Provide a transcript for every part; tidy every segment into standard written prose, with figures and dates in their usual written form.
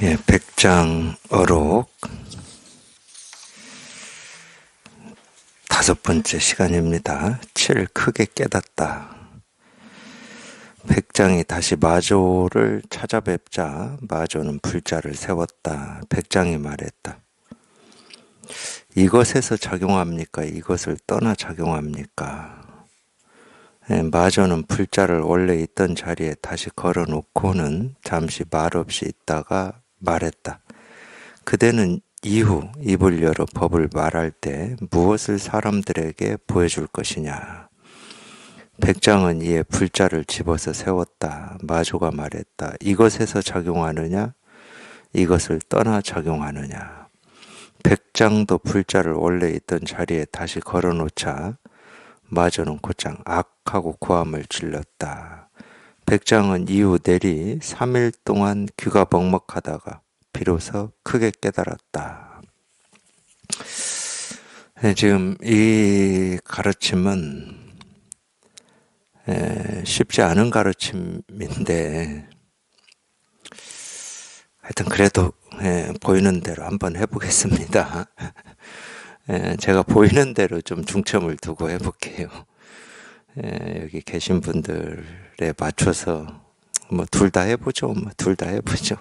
백장어록 5번째 시간입니다. 7. 크게 깨닫다. 백장이 다시 마조를 찾아뵙자 마조는 불자를 세웠다. 백장이 말했다. 이것에서 작용합니까? 이것을 떠나 작용합니까? 마조는 불자를 원래 있던 자리에 다시 걸어놓고는 잠시 말없이 있다가 말했다. 그대는 이후 입을 열어 법을 말할 때 무엇을 사람들에게 보여줄 것이냐. 백장은 이에 불자를 집어서 세웠다. 마조가 말했다. 이것에서 작용하느냐? 이것을 떠나 작용하느냐. 백장도 불자를 원래 있던 자리에 다시 걸어놓자 마조는 곧장 악하고 고함을 질렀다. 백장은 이후 내리 3일 동안 귀가 먹먹하다가 비로소 크게 깨달았다. 지금 이 가르침은 쉽지 않은 가르침인데 하여튼 그래도 보이는 대로 한번 해보겠습니다. 제가 보이는 대로 좀 중점을 두고 해볼게요. 여기 계신 분들에 맞춰서 뭐 둘 다 해보죠. 둘 다 해보죠.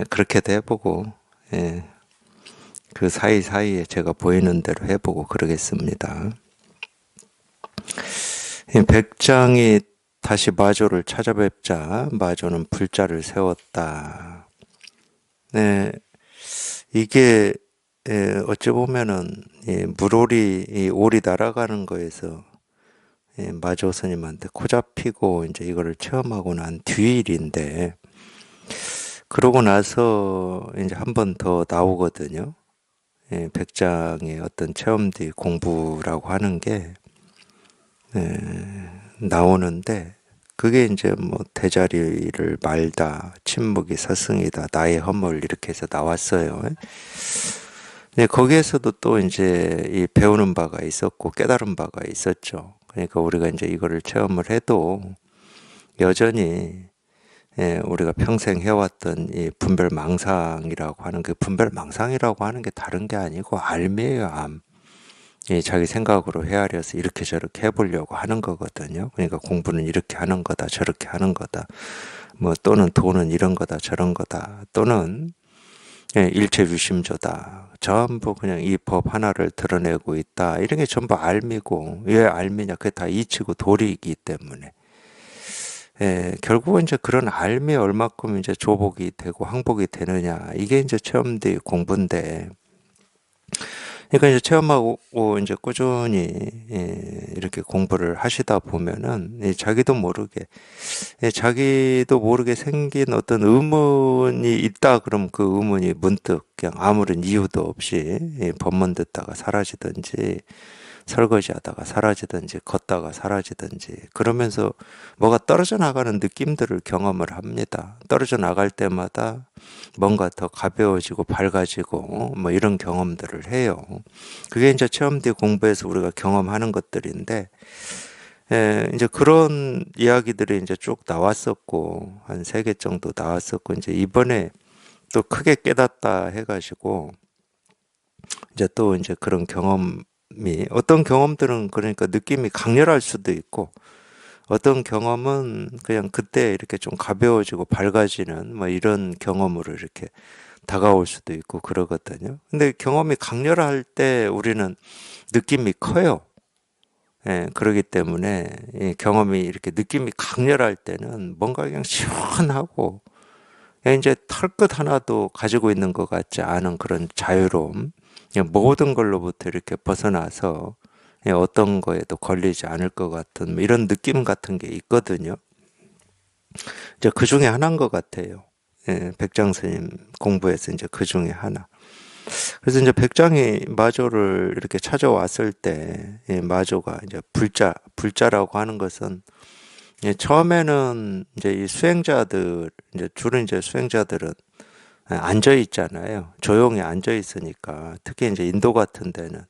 그렇게도 해보고 그 사이사이에 제가 보이는 대로 해보고 그러겠습니다. 백장이 다시 마조를 찾아뵙자 마조는 불자를 세웠다. 이게 어찌 보면은 물오리 오리 날아가는 거에서 마조 스님한테 코 잡히고 이제 이거를 체험하고 난 뒤일인데, 그러고 나서 이제 한 번 더 나오거든요. 백장의 어떤 체험 뒤 공부라고 하는 게 나오는데, 그게 이제 뭐 대자리를 말다, 침묵이 서승이다, 나의 허물 이렇게 해서 나왔어요. 거기에서도 또 이제 이 배우는 바가 있었고 깨달은 바가 있었죠. 그러니까 우리가 이제 이거를 체험을 해도 여전히 우리가 평생 해왔던 이 분별망상이라고 하는 그 분별망상이라고 하는 게 다른 게 아니고 알미예요, 암. 자기 생각으로 헤아려서 이렇게 저렇게 해보려고 하는 거거든요. 그러니까 공부는 이렇게 하는 거다, 저렇게 하는 거다. 뭐 또는 돈은 이런 거다, 저런 거다. 또는 일체유심조다. 전부 그냥 이 법 하나를 드러내고 있다. 이런 게 전부 알미고, 왜 알미냐? 그게 다 이치고 도리이기 때문에. 결국은 이제 그런 알미에 얼마큼 이제 조복이 되고 항복이 되느냐. 이게 이제 체험뒤 공부인데, 그러니까 이제 체험하고 이제 꾸준히 이렇게 공부를 하시다 보면은 자기도 모르게 생긴 어떤 의문이 있다 그러면 그 의문이 문득 그냥 아무런 이유도 없이 법문 듣다가 사라지든지, 설거지하다가 사라지든지, 걷다가 사라지든지, 그러면서 뭐가 떨어져 나가는 느낌들을 경험을 합니다. 떨어져 나갈 때마다 뭔가 더 가벼워지고 밝아지고 뭐 이런 경험들을 해요. 그게 이제 체험 뒤 공부에서 우리가 경험하는 것들인데, 이제 그런 이야기들이 이제 쭉 나왔었고, 한 3개 정도 나왔었고, 이제 이번에 또 크게 깨닫다 해가지고, 이제 또 이제 그런 경험이, 어떤 경험들은 그러니까 느낌이 강렬할 수도 있고, 어떤 경험은 그냥 그때 이렇게 좀 가벼워지고 밝아지는 뭐 이런 경험으로 이렇게 다가올 수도 있고 그러거든요. 근데 경험이 강렬할 때 우리는 느낌이 커요. 그러기 때문에 이 경험이 이렇게 느낌이 강렬할 때는 뭔가 그냥 시원하고 그냥 이제 털끝 하나도 가지고 있는 것 같지 않은 그런 자유로움, 그냥 모든 걸로부터 이렇게 벗어나서 어떤 거에도 걸리지 않을 것 같은 뭐 이런 느낌 같은 게 있거든요. 이제 그 중에 하나인 것 같아요. 백장 스님 공부에서 이제 그 중에 하나. 그래서 이제 백장이 마조를 이렇게 찾아왔을 때, 마조가 이제 불자라고 하는 것은 처음에는 이제 이 수행자들, 이제 주로 이제 수행자들은 앉아 있잖아요. 조용히 앉아 있으니까, 특히 이제 인도 같은 데는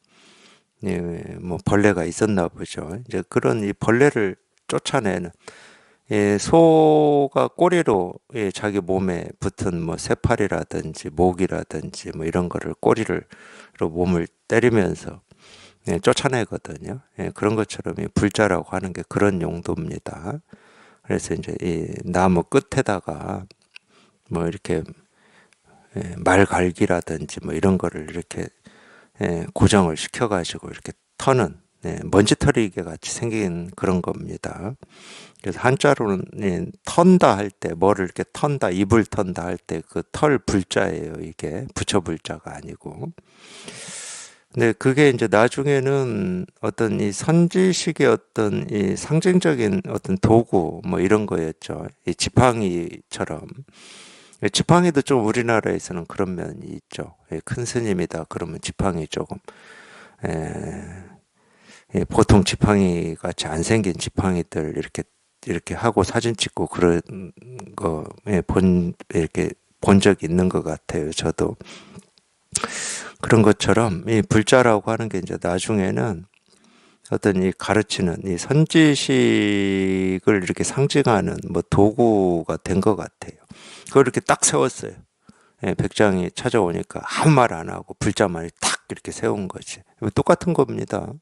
뭐 벌레가 있었나 보죠. 이제 그런 이 벌레를 쫓아내는 소가 꼬리로 자기 몸에 붙은 뭐 새파리라든지 모기라든지 뭐 이런 거를 꼬리로 몸을 때리면서 쫓아내거든요. 그런 것처럼 이 불자라고 하는 게 그런 용도입니다. 그래서 이제 이 나무 끝에다가 뭐 이렇게 말갈기라든지 뭐 이런 거를 이렇게 고정을 시켜가지고 이렇게 터는 먼지털이개 같이 생긴 그런 겁니다. 그래서 한자로는 턴다 할 때, 뭐를 이렇게 턴다, 입을 턴다 할 때 그 털 불자예요. 이게 부처 불자가 아니고. 근데 그게 이제 나중에는 어떤 이 선지식의 어떤 이 상징적인 어떤 도구 뭐 이런 거였죠. 이 지팡이처럼. 지팡이도 좀 우리나라에서는 그런 면이 있죠. 큰 스님이다 그러면 지팡이 조금 보통 지팡이 같이 안 생긴 지팡이들 이렇게 하고 사진 찍고 그런 거 이렇게 본 적이 있는 것 같아요. 저도 그런 것처럼 이 불자라고 하는 게 이제 나중에는 어떤 이 가르치는 이 선지식을 이렇게 상징하는 뭐 도구가 된 것 같아요. 그걸 이렇게 딱 세웠어요. 백장이 찾아오니까 아무 말 안 하고 불자만 딱 이렇게 세운 거지. 똑같은 겁니다.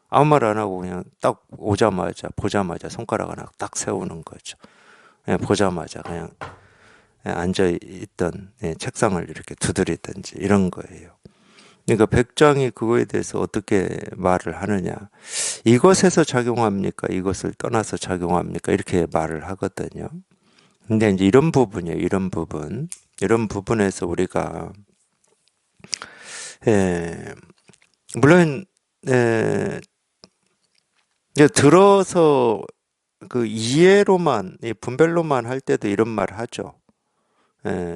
아무 말 안 하고 그냥 딱 보자마자 손가락 하나 딱 세우는 거죠. 보자마자 그냥 앉아있던 책상을 이렇게 두드리든지 이런 거예요. 그러니까 백장이 그거에 대해서 어떻게 말을 하느냐. 이것에서 작용합니까? 이것을 떠나서 작용합니까? 이렇게 말을 하거든요. 근데 이제 이런 부분이에요. 이런 부분. 이런 부분에서 우리가, 물론, 이제 들어서 그 이해로만, 이 분별로만 할 때도 이런 말 하죠.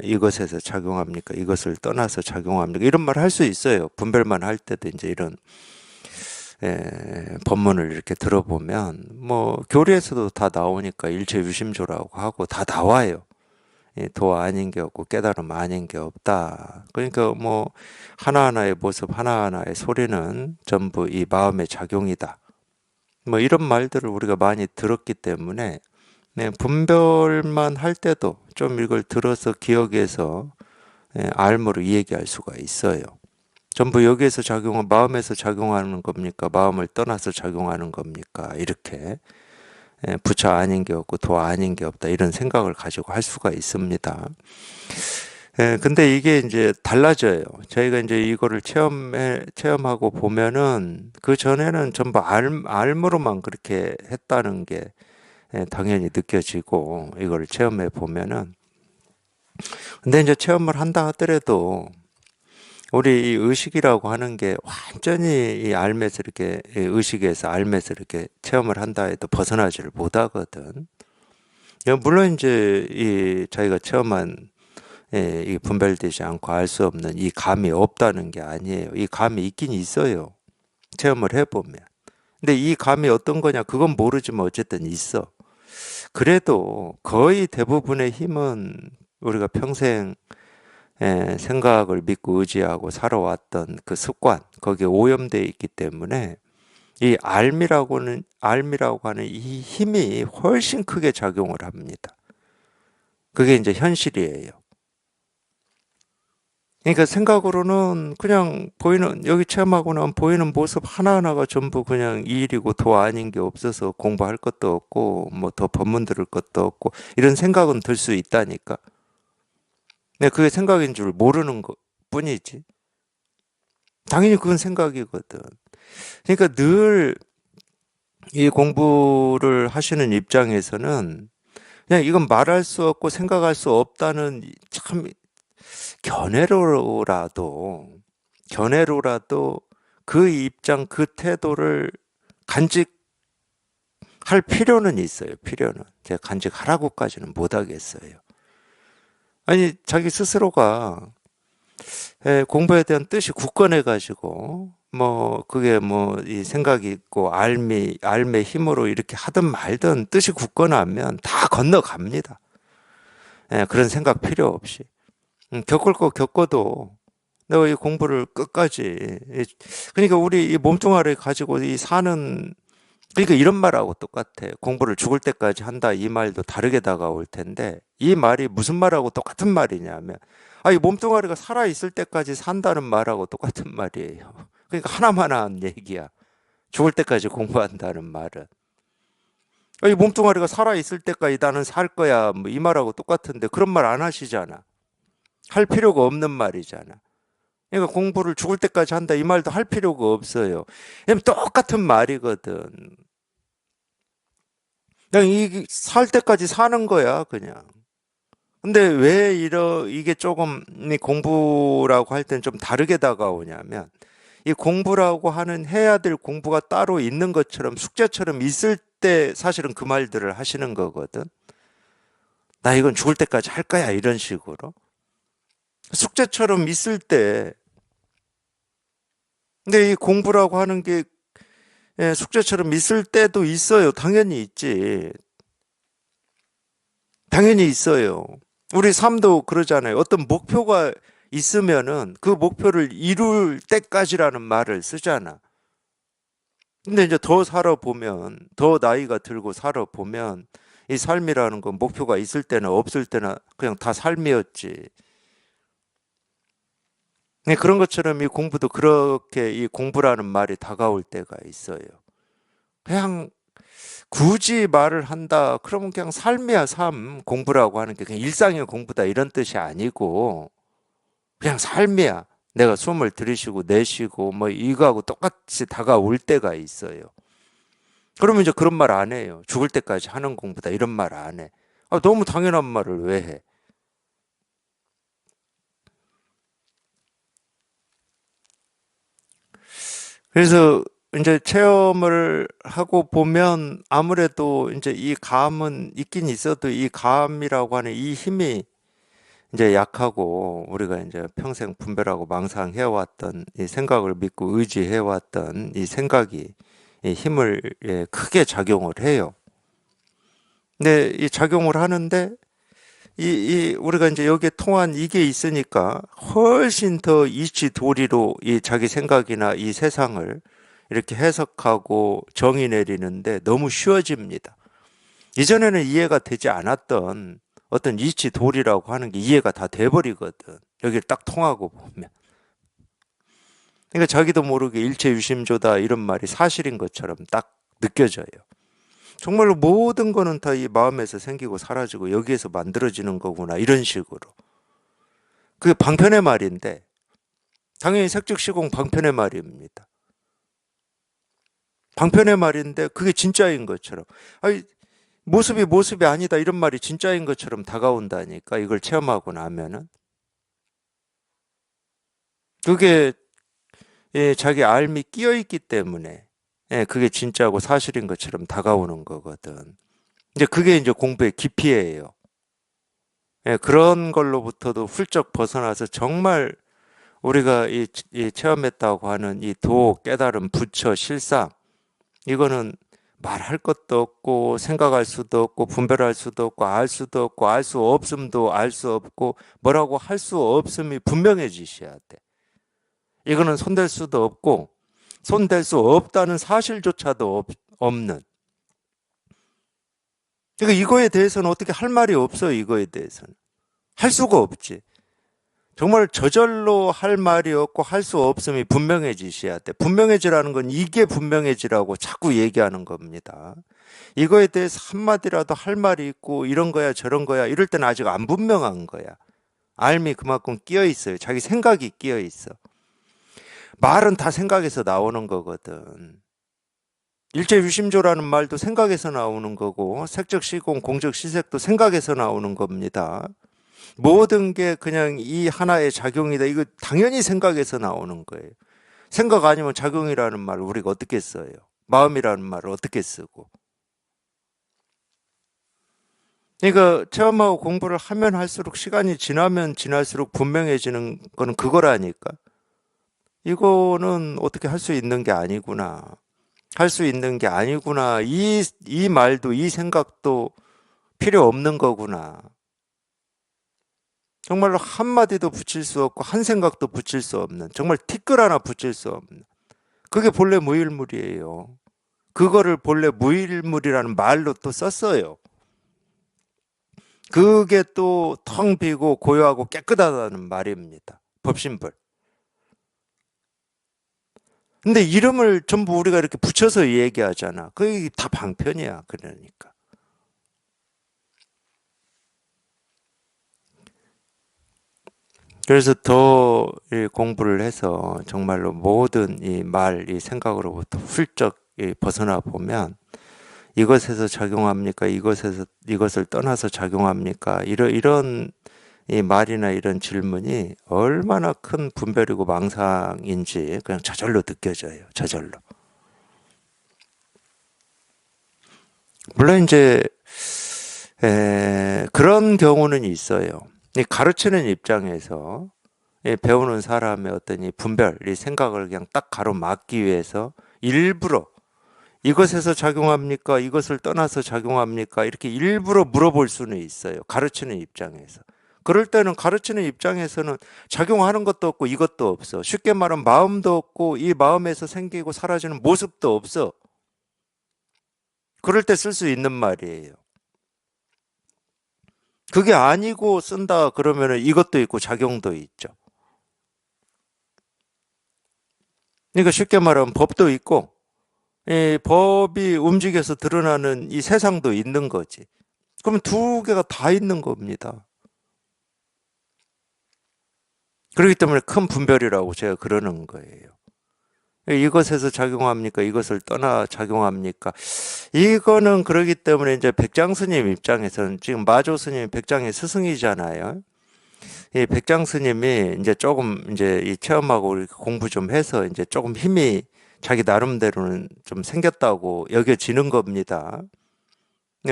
이것에서 작용합니까? 이것을 떠나서 작용합니까? 이런 말 할 수 있어요. 분별만 할 때도 이제 이런 법문을 이렇게 들어보면 뭐 교리에서도 다 나오니까 일체유심조라고 하고 다 나와요. 도 아닌 게 없고 깨달음 아닌 게 없다. 그러니까 뭐 하나하나의 모습, 하나하나의 소리는 전부 이 마음의 작용이다. 뭐 이런 말들을 우리가 많이 들었기 때문에 분별만 할 때도 좀 이걸 들어서 기억해서 알므로 이야기할 수가 있어요. 전부 여기에서 마음에서 작용하는 겁니까? 마음을 떠나서 작용하는 겁니까? 이렇게 부처 아닌 게 없고 도 아닌 게 없다 이런 생각을 가지고 할 수가 있습니다. 근데 이게 이제 달라져요. 저희가 이제 이거를 체험하고 보면은 그 전에는 전부 알므로만 그렇게 했다는 게 당연히 느껴지고 이걸 체험해 보면은 근데 이제 체험을 한다 하더라도 우리 이 의식이라고 하는 게 완전히 이 알매서 이렇게 이 의식에서 알매서 이렇게 체험을 한다 해도 벗어나지를 못하거든. 물론 이제 이 자기가 체험한 이 분별되지 않고 알 수 없는 이 감이 없다는 게 아니에요. 이 감이 있긴 있어요. 체험을 해보면. 근데 이 감이 어떤 거냐 그건 모르지만 어쨌든 있어. 그래도 거의 대부분의 힘은 우리가 평생 생각을 믿고 의지하고 살아왔던 그 습관, 거기에 오염되어 있기 때문에 이 알미라고 하는 이 힘이 훨씬 크게 작용을 합니다. 그게 이제 현실이에요. 그러니까 생각으로는 그냥 여기 체험하고 나면 보이는 모습 하나하나가 전부 그냥 이 일이고 더 아닌 게 없어서 공부할 것도 없고 뭐 더 법문 들을 것도 없고 이런 생각은 들 수 있다니까. 근데 그게 생각인 줄 모르는 것 뿐이지. 당연히 그건 생각이거든. 그러니까 늘 이 공부를 하시는 입장에서는 그냥 이건 말할 수 없고 생각할 수 없다는 참 견해로라도 견해로라도 그 입장 그 태도를 간직할 필요는 있어요. 필요는. 제가 간직하라고까지는 못하겠어요. 아니 자기 스스로가 공부에 대한 뜻이 굳건해 가지고 뭐 그게 뭐 이 생각이 있고 알의 힘으로 이렇게 하든 말든 뜻이 굳건하면 다 건너갑니다. 그런 생각 필요 없이 겪을 거 겪어도 내가 이 공부를 끝까지 그러니까 우리 이 몸뚱아리 가지고 이 사는 그러니까 이런 말하고 똑같아요. 공부를 죽을 때까지 한다 이 말도 다르게 다가올 텐데 이 말이 무슨 말하고 똑같은 말이냐면 이 몸뚱아리가 살아있을 때까지 산다는 말하고 똑같은 말이에요. 그러니까 하나만한 얘기야. 죽을 때까지 공부한다는 말은. 이 몸뚱아리가 살아있을 때까지 나는 살 거야 뭐 이 말하고 똑같은데 그런 말 안 하시잖아. 할 필요가 없는 말이잖아. 그러니까 공부를 죽을 때까지 한다 이 말도 할 필요가 없어요. 왜냐면 똑같은 말이거든. 그냥 살 때까지 사는 거야, 그냥. 근데 왜 이게 조금 이 공부라고 할 땐 좀 다르게 다가오냐면 이 공부라고 하는 해야 될 공부가 따로 있는 것처럼 숙제처럼 있을 때 사실은 그 말들을 하시는 거거든. 나 이건 죽을 때까지 할 거야, 이런 식으로. 숙제처럼 있을 때. 근데 이 공부라고 하는 게 숙제처럼 있을 때도 있어요. 당연히 있지. 당연히 있어요. 우리 삶도 그러잖아요. 어떤 목표가 있으면은 그 목표를 이룰 때까지라는 말을 쓰잖아. 근데 이제 더 살아보면, 더 나이가 들고 살아보면, 이 삶이라는 건 목표가 있을 때나 없을 때나 그냥 다 삶이었지. 그런 것처럼 이 공부도 그렇게 이 공부라는 말이 다가올 때가 있어요. 그냥 굳이 말을 한다. 그러면 그냥 삶이야, 삶. 공부라고 하는 게 그냥 일상의 공부다. 이런 뜻이 아니고, 그냥 삶이야. 내가 숨을 들이쉬고 내쉬고, 뭐, 이거하고 똑같이 다가올 때가 있어요. 그러면 이제 그런 말 안 해요. 죽을 때까지 하는 공부다. 이런 말 안 해. 너무 당연한 말을 왜 해? 그래서 이제 체험을 하고 보면 아무래도 이제 이 감은 있긴 있어도 이 감이라고 하는 이 힘이 이제 약하고 우리가 이제 평생 분별하고 망상해왔던 이 생각을 믿고 의지해왔던 이 생각이 이 힘을 크게 작용을 해요. 근데 이 작용을 하는데 우리가 이제 여기에 통한 이게 있으니까 훨씬 더 이치 도리로 이 자기 생각이나 이 세상을 이렇게 해석하고 정의 내리는데 너무 쉬워집니다. 이전에는 이해가 되지 않았던 어떤 이치 도리라고 하는 게 이해가 다 돼버리거든. 여기를 딱 통하고 보면. 그러니까 자기도 모르게 일체유심조다 이런 말이 사실인 것처럼 딱 느껴져요. 정말로 모든 거는 다 이 마음에서 생기고 사라지고 여기에서 만들어지는 거구나 이런 식으로. 그게 방편의 말인데 당연히 색즉시공 방편의 말입니다. 방편의 말인데 그게 진짜인 것처럼. 아니, 모습이 아니다 이런 말이 진짜인 것처럼 다가온다니까 이걸 체험하고 나면은 그게 자기 알미 끼어 있기 때문에 그게 진짜고 사실인 것처럼 다가오는 거거든. 이제 그게 이제 공부의 깊이예요. 그런 걸로부터도 훌쩍 벗어나서 정말 우리가 이 체험했다고 하는 이 도, 깨달음, 부처, 실상 이거는 말할 것도 없고 생각할 수도 없고 분별할 수도 없고 알 수도 없고 알 수 없음도 알 수 없고 뭐라고 할 수 없음이 분명해지셔야 돼. 이거는 손댈 수도 없고 손댈 수 없다는 사실조차도 없는. 그러니까 이거에 대해서는 어떻게 할 말이 없어요. 이거에 대해서는. 할 수가 없지. 정말 저절로 할 말이 없고 할 수 없음이 분명해지셔야 돼. 분명해지라는 건 이게 분명해지라고 자꾸 얘기하는 겁니다. 이거에 대해서 한마디라도 할 말이 있고 이런 거야 저런 거야 이럴 때는 아직 안 분명한 거야. 알미 그만큼 끼어 있어요. 자기 생각이 끼어 있어. 말은 다 생각에서 나오는 거거든. 일제유심조라는 말도 생각에서 나오는 거고 색적시공 공적시색도 생각에서 나오는 겁니다. 모든 게 그냥 이 하나의 작용이다. 이거 당연히 생각에서 나오는 거예요. 생각 아니면 작용이라는 말을 우리가 어떻게 써요? 마음이라는 말을 어떻게 쓰고? 그러니까 체험하고 공부를 하면 할수록 시간이 지나면 지날수록 분명해지는 거는 그거라니까. 이거는 어떻게 할 수 있는 게 아니구나. 할 수 있는 게 아니구나. 이 말도 이 생각도 필요 없는 거구나. 정말로 한마디도 붙일 수 없고 한 생각도 붙일 수 없는 정말 티끌 하나 붙일 수 없는 그게 본래 무일물이에요. 그거를 본래 무일물이라는 말로 또 썼어요. 그게 또 텅 비고 고요하고 깨끗하다는 말입니다. 법신불. 근데 이름을 전부 우리가 이렇게 붙여서 얘기하잖아. 그게 다 방편이야. 그러니까. 그래서 더 공부를 해서 정말로 모든 이 말, 이 생각으로부터 훌쩍 벗어나 보면 이것에서 작용합니까? 이것을 떠나서 작용합니까? 이런 이 말이나 이런 질문이 얼마나 큰 분별이고 망상인지 그냥 저절로 느껴져요. 저절로. 물론 이제 그런 경우는 있어요. 이 가르치는 입장에서 이 배우는 사람의 어떤 이 분별, 이 생각을 그냥 딱 가로막기 위해서 일부러 이것에서 작용합니까? 이것을 떠나서 작용합니까? 이렇게 일부러 물어볼 수는 있어요. 가르치는 입장에서. 그럴 때는 가르치는 입장에서는 작용하는 것도 없고 이것도 없어. 쉽게 말하면 마음도 없고 이 마음에서 생기고 사라지는 모습도 없어. 그럴 때 쓸 수 있는 말이에요. 그게 아니고 쓴다 그러면은 이것도 있고 작용도 있죠. 그러니까 쉽게 말하면 법도 있고 이 법이 움직여서 드러나는 이 세상도 있는 거지. 그럼 두 개가 다 있는 겁니다. 그렇기 때문에 큰 분별이라고 제가 그러는 거예요. 이것에서 작용합니까? 이것을 떠나 작용합니까? 이거는 그러기 때문에 이제 백장 스님 입장에서는 지금 마조 스님이 백장의 스승이잖아요. 이 백장 스님이 이제 조금 이제 이 체험하고 이렇게 공부 좀 해서 이제 조금 힘이 자기 나름대로는 좀 생겼다고 여겨지는 겁니다.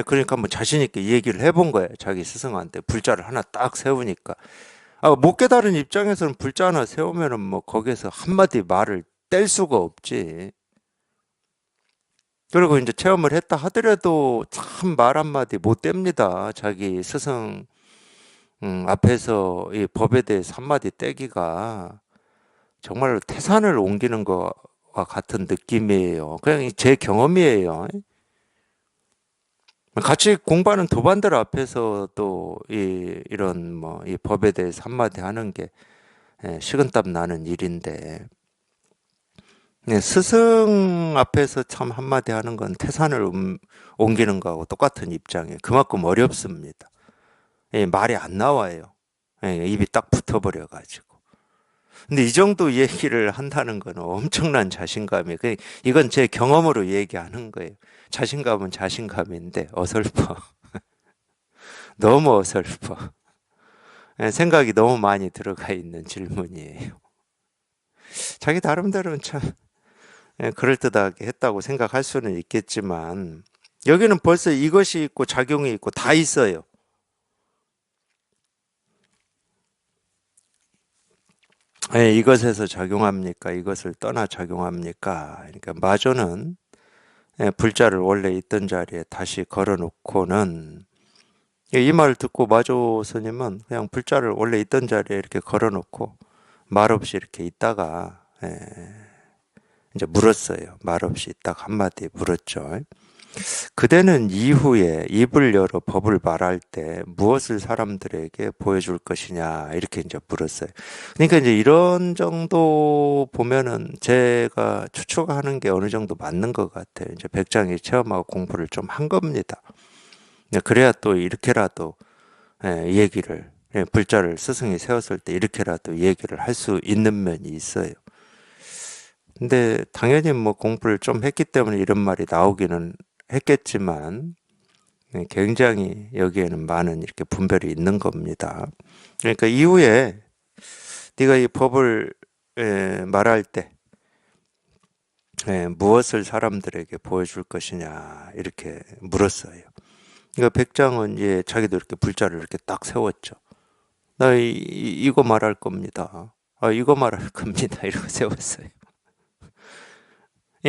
그러니까 뭐 자신 있게 이 얘기를 해본 거예요. 자기 스승한테 불자를 하나 딱 세우니까. 못 깨달은 입장에서는 불자 하나 세우면은 뭐 거기에서 한마디 말을 뗄 수가 없지. 그리고 이제 체험을 했다 하더라도 참 말 한마디 못 뗍니다. 자기 스승 앞에서 이 법에 대해서 한마디 떼기가 정말로 태산을 옮기는 것과 같은 느낌이에요. 그냥 제 경험이에요. 같이 공부하는 도반들 앞에서 또 이런 뭐 이 법에 대해서 한마디 하는 게 식은땀 나는 일인데 스승 앞에서 참 한마디 하는 건 태산을 옮기는 거하고 똑같은 입장이에요. 그만큼 어렵습니다. 말이 안 나와요. 입이 딱 붙어버려 가지고. 근데 이 정도 얘기를 한다는 건 엄청난 자신감이에요. 이건 제 경험으로 얘기하는 거예요. 자신감은 자신감인데 어설퍼. 너무 어설퍼. 생각이 너무 많이 들어가 있는 질문이에요. 자기 나름대로는 참 그럴듯하게 했다고 생각할 수는 있겠지만 여기는 벌써 이것이 있고 작용이 있고 다 있어요. 이것에서 작용합니까? 이것을 떠나 작용합니까? 그러니까 마조는 불자를 원래 있던 자리에 다시 걸어놓고는 이 말을 듣고 마조 스님은 그냥 불자를 원래 있던 자리에 이렇게 걸어놓고 말없이 이렇게 있다가 이제 물었어요. 말없이 딱 한마디 물었죠. 그대는 이후에 입을 열어 법을 말할 때 무엇을 사람들에게 보여줄 것이냐 이렇게 이제 물었어요. 그러니까 이제 이런 정도 보면은 제가 추측하는 게 어느 정도 맞는 것 같아요. 이제 백장이 체험하고 공부를 좀 한 겁니다. 그래야 또 이렇게라도 얘기를 불자를 스승이 세웠을 때 이렇게라도 얘기를 할 수 있는 면이 있어요. 근데 당연히 뭐 공부를 좀 했기 때문에 이런 말이 나오기는 했겠지만 굉장히 여기에는 많은 이렇게 분별이 있는 겁니다. 그러니까 이후에 네가 이 법을 말할 때 무엇을 사람들에게 보여줄 것이냐 이렇게 물었어요. 그러니까 백장은 자기도 이렇게 불자를 이렇게 딱 세웠죠. 나 이거 말할 겁니다. 이거 말할 겁니다. 이러고 세웠어요.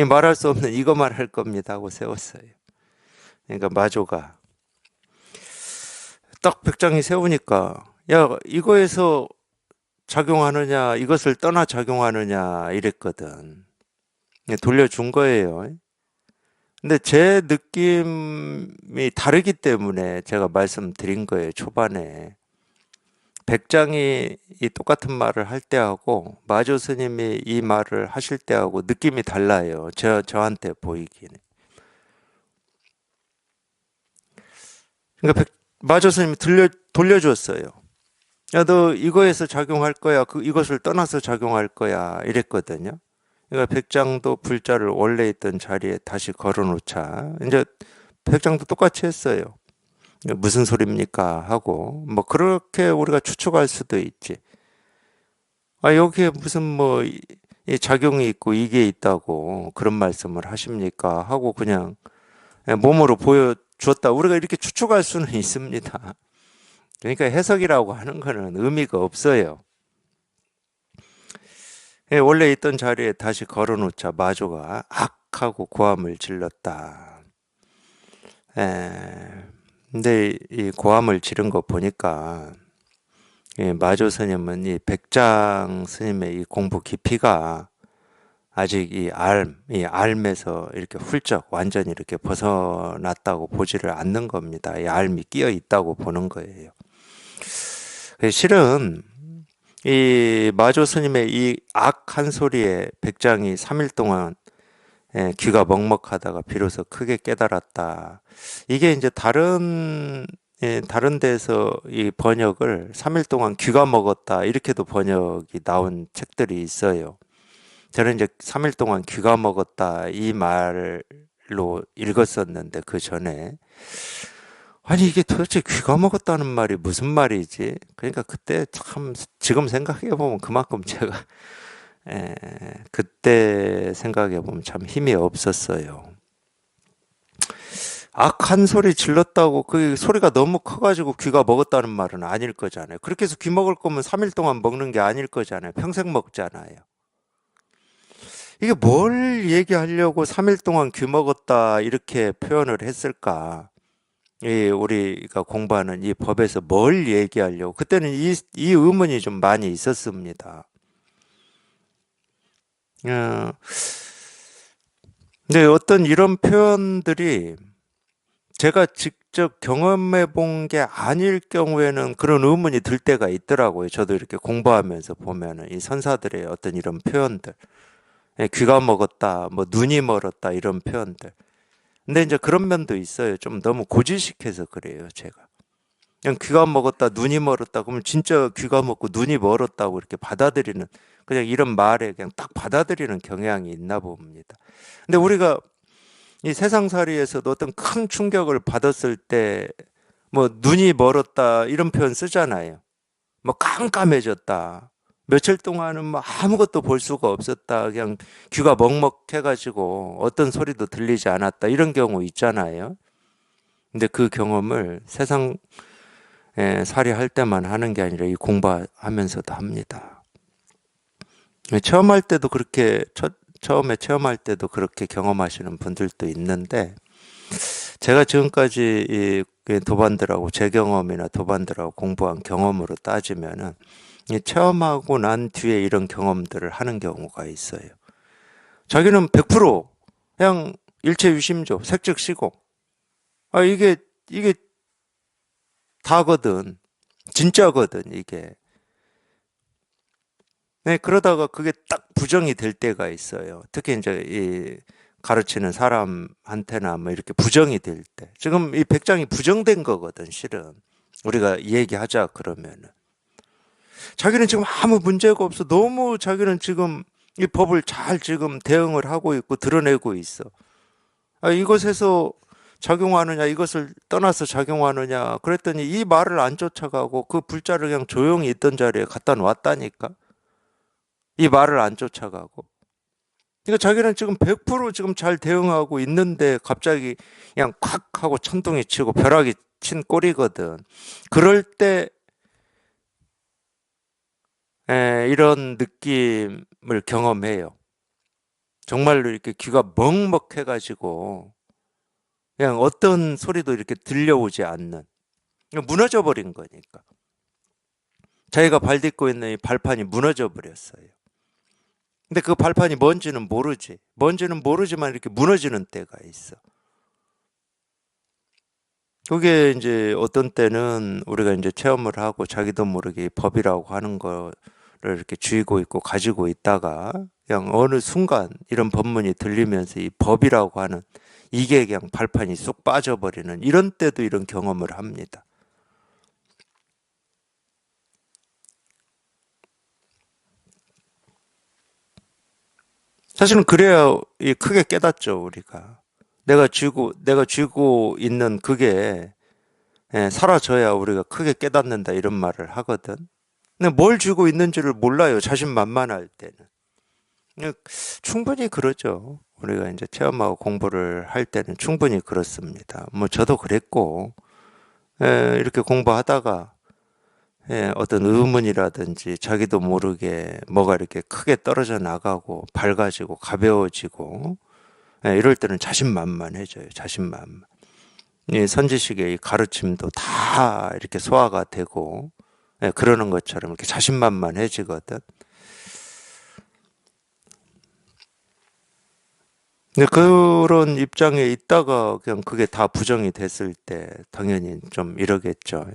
말할 수 없는 이거 말할 겁니다 하고 세웠어요. 그러니까 마조가 딱 백장이 세우니까 야 이거에서 작용하느냐 이것을 떠나 작용하느냐 이랬거든. 돌려준 거예요. 근데 제 느낌이 다르기 때문에 제가 말씀드린 거예요, 초반에. 백장이 이 똑같은 말을 할 때하고 마조 스님이 이 말을 하실 때하고 느낌이 달라요. 저한테 보이기는. 그러니까 마조 스님이 돌려줬어요. 야, 너 이거에서 작용할 거야. 이것을 떠나서 작용할 거야. 이랬거든요. 그러니까 백장도 불자를 원래 있던 자리에 다시 걸어놓자. 이제 백장도 똑같이 했어요. 무슨 소리입니까? 하고 뭐 그렇게 우리가 추측할 수도 있지. 아, 여기에 무슨 뭐 이 작용이 있고 이게 있다고 그런 말씀을 하십니까? 하고 그냥 몸으로 보여주었다. 우리가 이렇게 추측할 수는 있습니다. 그러니까 해석이라고 하는 거는 의미가 없어요. 원래 있던 자리에 다시 걸어놓자 마조가 악 하고 고함을 질렀다. 근데 이 고함을 지른 거 보니까 마조 스님은 이 백장 스님의 이 공부 깊이가 아직 이 알에서 이렇게 훌쩍 완전히 이렇게 벗어났다고 보지를 않는 겁니다. 이 알이 끼어 있다고 보는 거예요. 실은 이 마조 스님의 이 악 한 소리에 백장이 3일 동안 귀가 먹먹하다가 비로소 크게 깨달았다. 이게 이제 다른 데서 이 번역을 3일 동안 귀가 먹었다 이렇게도 번역이 나온 책들이 있어요. 저는 이제 3일 동안 귀가 먹었다 이 말로 읽었었는데 그 전에 아니 이게 도대체 귀가 먹었다는 말이 무슨 말이지? 그러니까 그때 참 지금 생각해 보면 그만큼 제가 그때 생각해 보면 참 힘이 없었어요. 악한 소리 질렀다고 그 소리가 너무 커가지고 귀가 먹었다는 말은 아닐 거잖아요. 그렇게 해서 귀 먹을 거면 3일 동안 먹는 게 아닐 거잖아요. 평생 먹잖아요. 이게 뭘 얘기하려고 3일 동안 귀 먹었다 이렇게 표현을 했을까? 우리가 공부하는 이 법에서 뭘 얘기하려고? 그때는 이 의문이 좀 많이 있었습니다. 어, 근데 어떤 이런 표현들이 제가 직접 경험해 본 게 아닐 경우에는 그런 의문이 들 때가 있더라고요. 저도 이렇게 공부하면서 보면은 이 선사들의 어떤 이런 표현들. 귀가 먹었다, 뭐 눈이 멀었다 이런 표현들. 근데 이제 그런 면도 있어요. 좀 너무 고지식해서 그래요, 제가. 그냥 귀가 먹었다, 눈이 멀었다. 그러면 진짜 귀가 먹고 눈이 멀었다고 이렇게 받아들이는, 그냥 이런 말에 그냥 딱 받아들이는 경향이 있나 봅니다. 근데 우리가 이 세상살이에서도 어떤 큰 충격을 받았을 때, 뭐 눈이 멀었다 이런 표현 쓰잖아요. 뭐 깜깜해졌다. 며칠 동안은 뭐 아무것도 볼 수가 없었다. 그냥 귀가 먹먹해가지고 어떤 소리도 들리지 않았다. 이런 경우 있잖아요. 근데 그 경험을 세상 살이 할 때만 하는 게 아니라 이 공부하면서도 합니다. 처음에 체험할 때도 그렇게 경험하시는 분들도 있는데, 제가 지금까지 이 도반들하고 제 경험이나 도반들하고 공부한 경험으로 따지면은, 이 체험하고 난 뒤에 이런 경험들을 하는 경우가 있어요. 자기는 100% 그냥 일체 유심조, 색즉시고, 이게 다거든. 진짜거든, 이게. 네, 그러다가 그게 딱 부정이 될 때가 있어요. 특히 이제 이 가르치는 사람한테나 뭐 이렇게 부정이 될 때. 지금 이 백장이 부정된 거거든, 실은. 우리가 얘기하자 그러면은. 자기는 지금 아무 문제가 없어. 너무 자기는 지금 이 법을 잘 지금 대응을 하고 있고 드러내고 있어. 이것에서 작용하느냐, 이것을 떠나서 작용하느냐. 그랬더니 이 말을 안 쫓아가고 그 불자를 그냥 조용히 있던 자리에 갖다 놨다니까. 이 말을 안 쫓아가고. 그러니까 자기는 지금 100% 지금 잘 대응하고 있는데 갑자기 그냥 콱 하고 천둥이 치고 벼락이 친 꼴이거든. 그럴 때 이런 느낌을 경험해요. 정말로 이렇게 귀가 먹먹해가지고 그냥 어떤 소리도 이렇게 들려오지 않는, 무너져 버린 거니까. 자기가 발 딛고 있는 이 발판이 무너져 버렸어요. 근데 그 발판이 뭔지는 모르지. 뭔지는 모르지만 이렇게 무너지는 때가 있어. 그게 이제 어떤 때는 우리가 이제 체험을 하고 자기도 모르게 법이라고 하는 거를 이렇게 쥐고 있고 가지고 있다가 그냥 어느 순간 이런 법문이 들리면서 이 법이라고 하는 이게 그냥 발판이 쏙 빠져버리는 이런 때도 이런 경험을 합니다. 사실은 그래야 크게 깨닫죠, 우리가. 내가 쥐고 있는 그게 사라져야 우리가 크게 깨닫는다 이런 말을 하거든. 근데 뭘 쥐고 있는지를 몰라요, 자신만만할 때는. 그냥 충분히 그러죠. 우리가 이제 체험하고 공부를 할 때는 충분히 그렇습니다. 뭐 저도 그랬고, 이렇게 공부하다가 어떤 의문이라든지 자기도 모르게 뭐가 이렇게 크게 떨어져 나가고 밝아지고 가벼워지고 이럴 때는 자신만만해져요. 자신만만. 이 선지식의 이 가르침도 다 이렇게 소화가 되고 그러는 것처럼 이렇게 자신만만해지거든. 근데 그런 입장에 있다가 그냥 그게 다 부정이 됐을 때 당연히 좀 이러겠죠.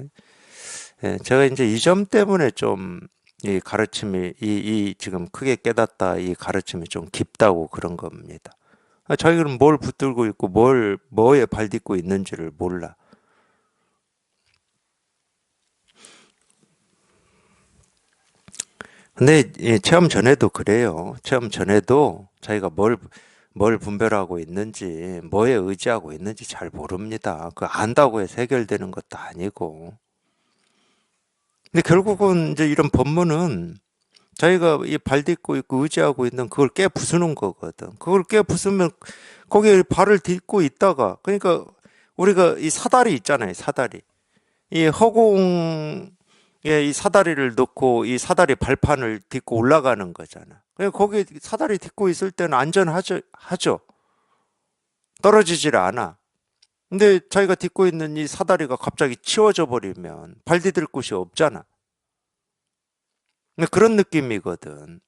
제가 이제 이 점 때문에 좀 이 가르침이 이 지금 크게 깨닫다 이 가르침이 좀 깊다고 그런 겁니다. 자기는 뭘 붙들고 있고 뭐에 발 딛고 있는지를 몰라. 근데 체험 전에도 그래요. 체험 전에도 자기가 뭘 분별하고 있는지, 뭐에 의지하고 있는지 잘 모릅니다. 그 안다고 해서 해결되는 것도 아니고. 근데 결국은 이제 이런 법문은 자기가 이 발 딛고 있고 의지하고 있는 그걸 깨 부수는 거거든. 그걸 깨 부수면 거기에 발을 딛고 있다가, 그러니까 우리가 이 사다리 있잖아요, 사다리. 이 허공에 이 사다리를 놓고 이 사다리 발판을 딛고 올라가는 거잖아. 그냥 거기 사다리 딛고 있을 때는 하죠. 떨어지질 않아. 근데 자기가 딛고 있는 이 사다리가 갑자기 치워져 버리면 발 디딜 곳이 없잖아. 근데 그런 느낌이거든.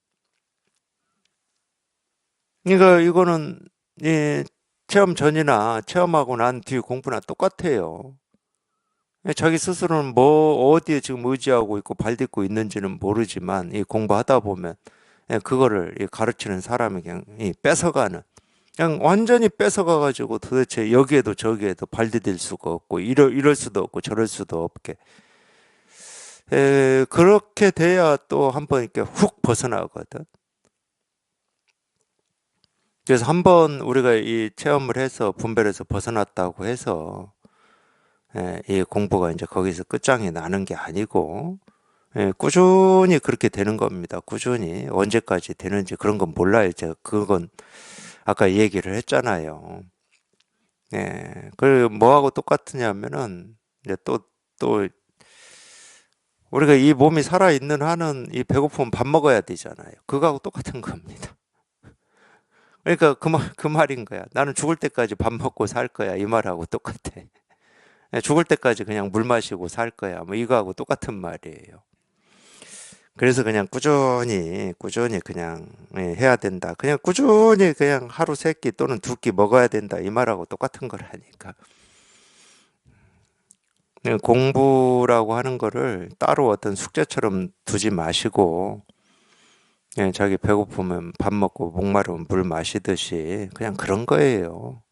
그러니까 이거는 예, 체험 전이나 체험하고 난 뒤 공부나 똑같아요. 자기 스스로는 뭐 어디에 지금 의지하고 있고 발 딛고 있는지는 모르지만 이 공부하다 보면 그거를 이 가르치는 사람이 그냥 뺏어가는 그냥 완전히 뺏어가 가지고 도대체 여기에도 저기에도 발 디딜 수가 없고 이럴 수도 없고 저럴 수도 없게 그렇게 돼야 또 한번 이렇게 훅 벗어나거든. 그래서 한번 우리가 이 체험을 해서 분별해서 벗어났다고 해서 이 공부가 이제 거기서 끝장이 나는 게 아니고 꾸준히 그렇게 되는 겁니다. 꾸준히 언제까지 되는지 그런 건 몰라요. 제가 그건 아까 얘기를 했잖아요. 그 뭐하고 똑같으냐면은 이제 또 우리가 이 몸이 살아 있는 한은 이 배고프면 밥 먹어야 되잖아요. 그거하고 똑같은 겁니다. 그러니까 그 말인 거야. 나는 죽을 때까지 밥 먹고 살 거야. 이 말하고 똑같아. 죽을 때까지 그냥 물 마시고 살 거야. 뭐 이거하고 똑같은 말이에요. 그래서 그냥 꾸준히 그냥 해야 된다. 그냥 꾸준히 그냥 하루 세 끼 또는 두 끼 먹어야 된다. 이 말하고 똑같은 거라니까. 공부라고 하는 거를 따로 어떤 숙제처럼 두지 마시고, 자기 배고프면 밥 먹고 목마르면 물 마시듯이 그냥 그런 거예요.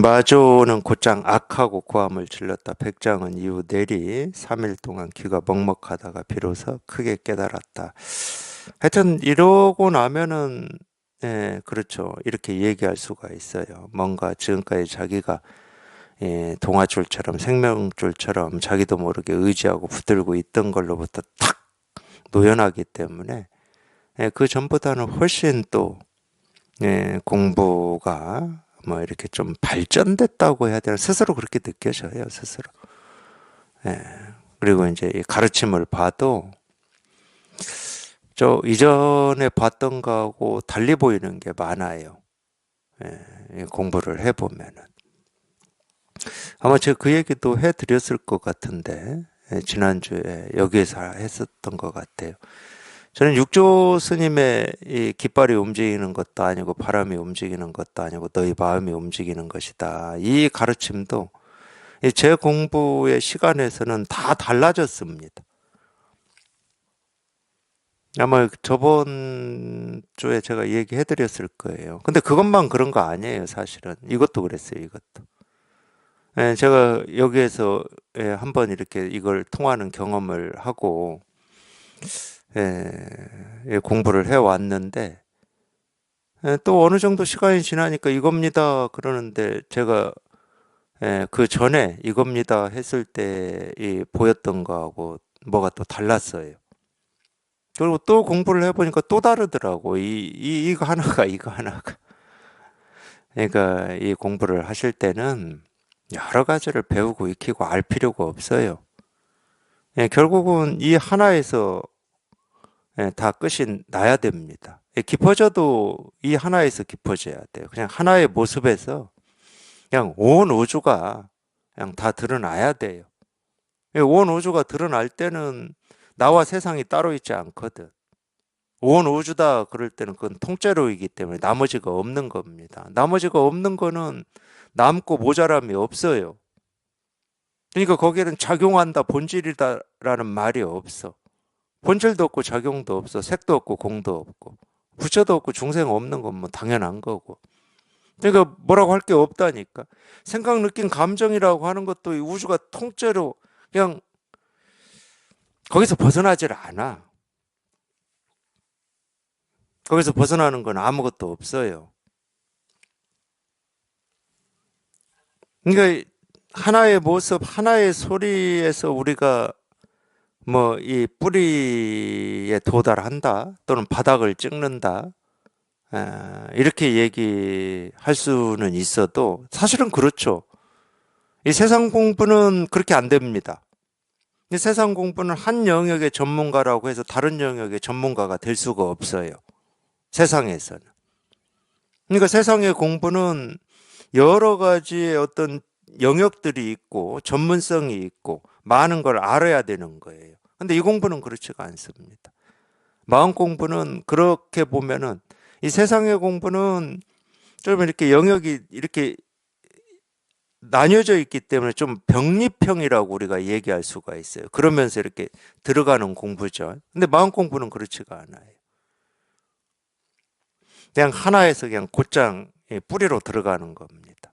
마조는 곧장 악하고 고함을 질렀다. 백장은 이후 내리 3일 동안 귀가 먹먹하다가 비로소 크게 깨달았다. 하여튼 이러고 나면은 그렇죠. 이렇게 얘기할 수가 있어요. 뭔가 지금까지 자기가 동아줄처럼 생명줄처럼 자기도 모르게 의지하고 붙들고 있던 걸로부터 탁 노연하기 때문에 그 전보다는 훨씬 또 공부가 뭐 이렇게 좀 발전됐다고 해야 되나 스스로 그렇게 느껴져요 스스로. 예. 그리고 이제 이 가르침을 봐도 저 이전에 봤던 거하고 달리 보이는 게 많아요. 이 공부를 해보면은 아마 제가 그 얘기도 해드렸을 것 같은데 지난주에 여기에서 했었던 것 같아요. 저는 육조 스님의 이 깃발이 움직이는 것도 아니고 바람이 움직이는 것도 아니고 너희 마음이 움직이는 것이다. 이 가르침도 제 공부의 시간에서는 다 달라졌습니다. 아마 저번 주에 제가 얘기해 드렸을 거예요. 근데 그것만 그런 거 아니에요, 사실은. 이것도 그랬어요, 이것도. 예, 제가 여기에서 한번 이렇게 이걸 통하는 경험을 하고 공부를 해 왔는데 또 어느 정도 시간이 지나니까 이겁니다 그러는데 제가 그 전에 이겁니다 했을 때 보였던 거하고 뭐가 또 달랐어요. 그리고 또 공부를 해보니까 또 다르더라고. 이거 하나가, 이거 하나가. 그러니까 이 공부를 하실 때는 여러 가지를 배우고 익히고 알 필요가 없어요. 결국은 이 하나에서 다 끝이 나야 됩니다. 깊어져도 이 하나에서 깊어져야 돼요. 그냥 하나의 모습에서 그냥 온 우주가 그냥 다 드러나야 돼요. 온 우주가 드러날 때는 나와 세상이 따로 있지 않거든. 온 우주다 그럴 때는 그건 통째로이기 때문에 나머지가 없는 겁니다. 나머지가 없는 거는 남고 모자람이 없어요. 그러니까 거기에는 작용한다, 본질이다라는 말이 없어. 본질도 없고 작용도 없어. 색도 없고 공도 없고. 부처도 없고 중생 없는 건 뭐 당연한 거고. 그러니까 뭐라고 할 게 없다니까. 생각, 느낌, 감정이라고 하는 것도 이 우주가 통째로 그냥 거기서 벗어나질 않아. 거기서 벗어나는 건 아무것도 없어요. 그러니까 하나의 모습, 하나의 소리에서 우리가 뭐 이 뿌리에 도달한다 또는 바닥을 찍는다 이렇게 얘기할 수는 있어도 사실은 그렇죠. 이 세상 공부는 그렇게 안 됩니다. 이 세상 공부는 한 영역의 전문가라고 해서 다른 영역의 전문가가 될 수가 없어요. 세상에서는. 그러니까 세상의 공부는 여러 가지의 어떤 영역들이 있고 전문성이 있고 많은 걸 알아야 되는 거예요. 근데 이 공부는 그렇지가 않습니다. 마음 공부는 그렇게 보면은 이 세상의 공부는 좀 이렇게 영역이 이렇게 나뉘어져 있기 때문에 좀 병립형이라고 우리가 얘기할 수가 있어요. 그러면서 이렇게 들어가는 공부죠. 근데 마음 공부는 그렇지가 않아요. 그냥 하나에서 그냥 곧장 뿌리로 들어가는 겁니다.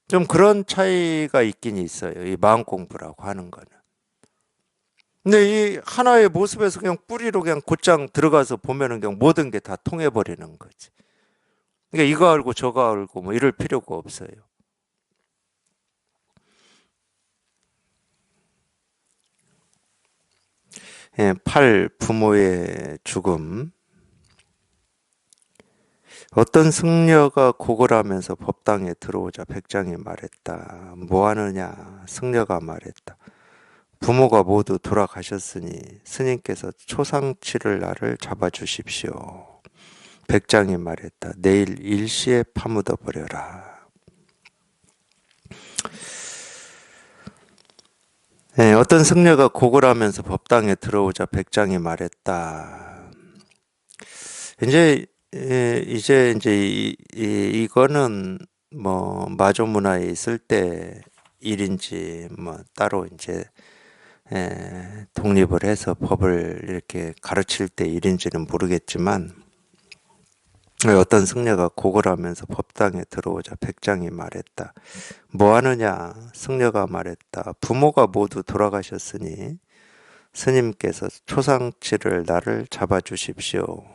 좀 그런 차이가 있긴 있어요. 이 마음 공부라고 하는 거는. 근데 이 하나의 모습에서 그냥 뿌리로 그냥 곧장 들어가서 보면은 그냥 모든 게 다 통해버리는 거지. 그러니까 이거 알고 저거 알고 뭐 이럴 필요가 없어요. 팔 부모의 죽음. 어떤 승려가 고걸하면서 법당에 들어오자 백장이 말했다. 뭐 하느냐? 승려가 말했다. 부모가 모두 돌아가셨으니 스님께서 초상치를 나를 잡아주십시오. 백장이 말했다. 내일 일시에 파묻어 버려라. 어떤 승려가 고걸하면서 법당에 들어오자 백장이 말했다. 이제 이거는 뭐 마조문화에 있을 때 일인지 뭐 따로 이제 독립을 해서 법을 이렇게 가르칠 때 일인지는 모르겠지만 어떤 승려가 고걸하면서 법당에 들어오자 백장이 말했다. 뭐 하느냐? 승려가 말했다. 부모가 모두 돌아가셨으니 스님께서 초상치를 나를 잡아주십시오.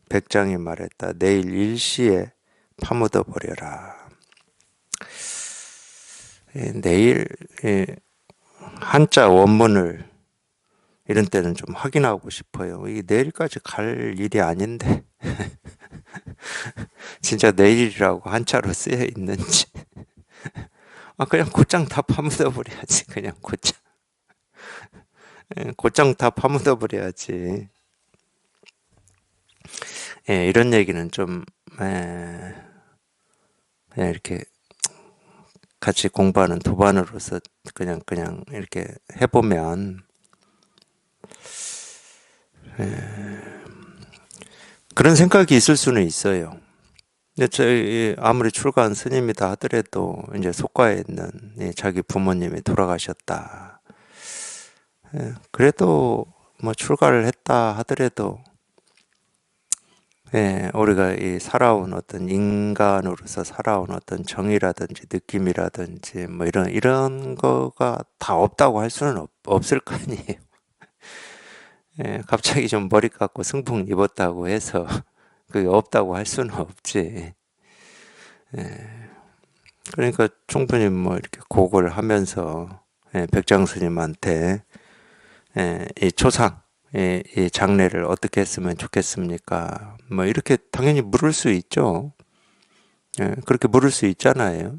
백장이 말했다. 내일 일시에 파묻어 버려라. 내일 한자 원문을 이런 때는 좀 확인하고 싶어요. 이게 내일까지 갈 일이 아닌데 진짜 내일이라고 한자로 쓰여 있는지 그냥 곧장 다 파묻어 버려야지. 그냥 곧장 다 파묻어 버려야지. 이런 얘기는 좀 그냥 이렇게 같이 공부하는 도반으로서 그냥 이렇게 해보면 그런 생각이 있을 수는 있어요. 근데 저희 아무리 출가한 스님이다 하더라도 이제 속가에 있는 자기 부모님이 돌아가셨다. 그래도 뭐 출가를 했다 하더라도 우리가 이 살아온 어떤 인간으로서 살아온 어떤 정이라든지 느낌이라든지 뭐 이런 거가 다 없다고 할 수는 없을 거 아니에요. 갑자기 좀 머리 깎고 승풍 입었다고 해서 그게 없다고 할 수는 없지. 그러니까 충분히 뭐 이렇게 곡을 하면서 백장 스님한테 이 초상, 이 장례를 어떻게 했으면 좋겠습니까? 뭐 이렇게 당연히 물을 수 있죠. 그렇게 물을 수 있잖아요.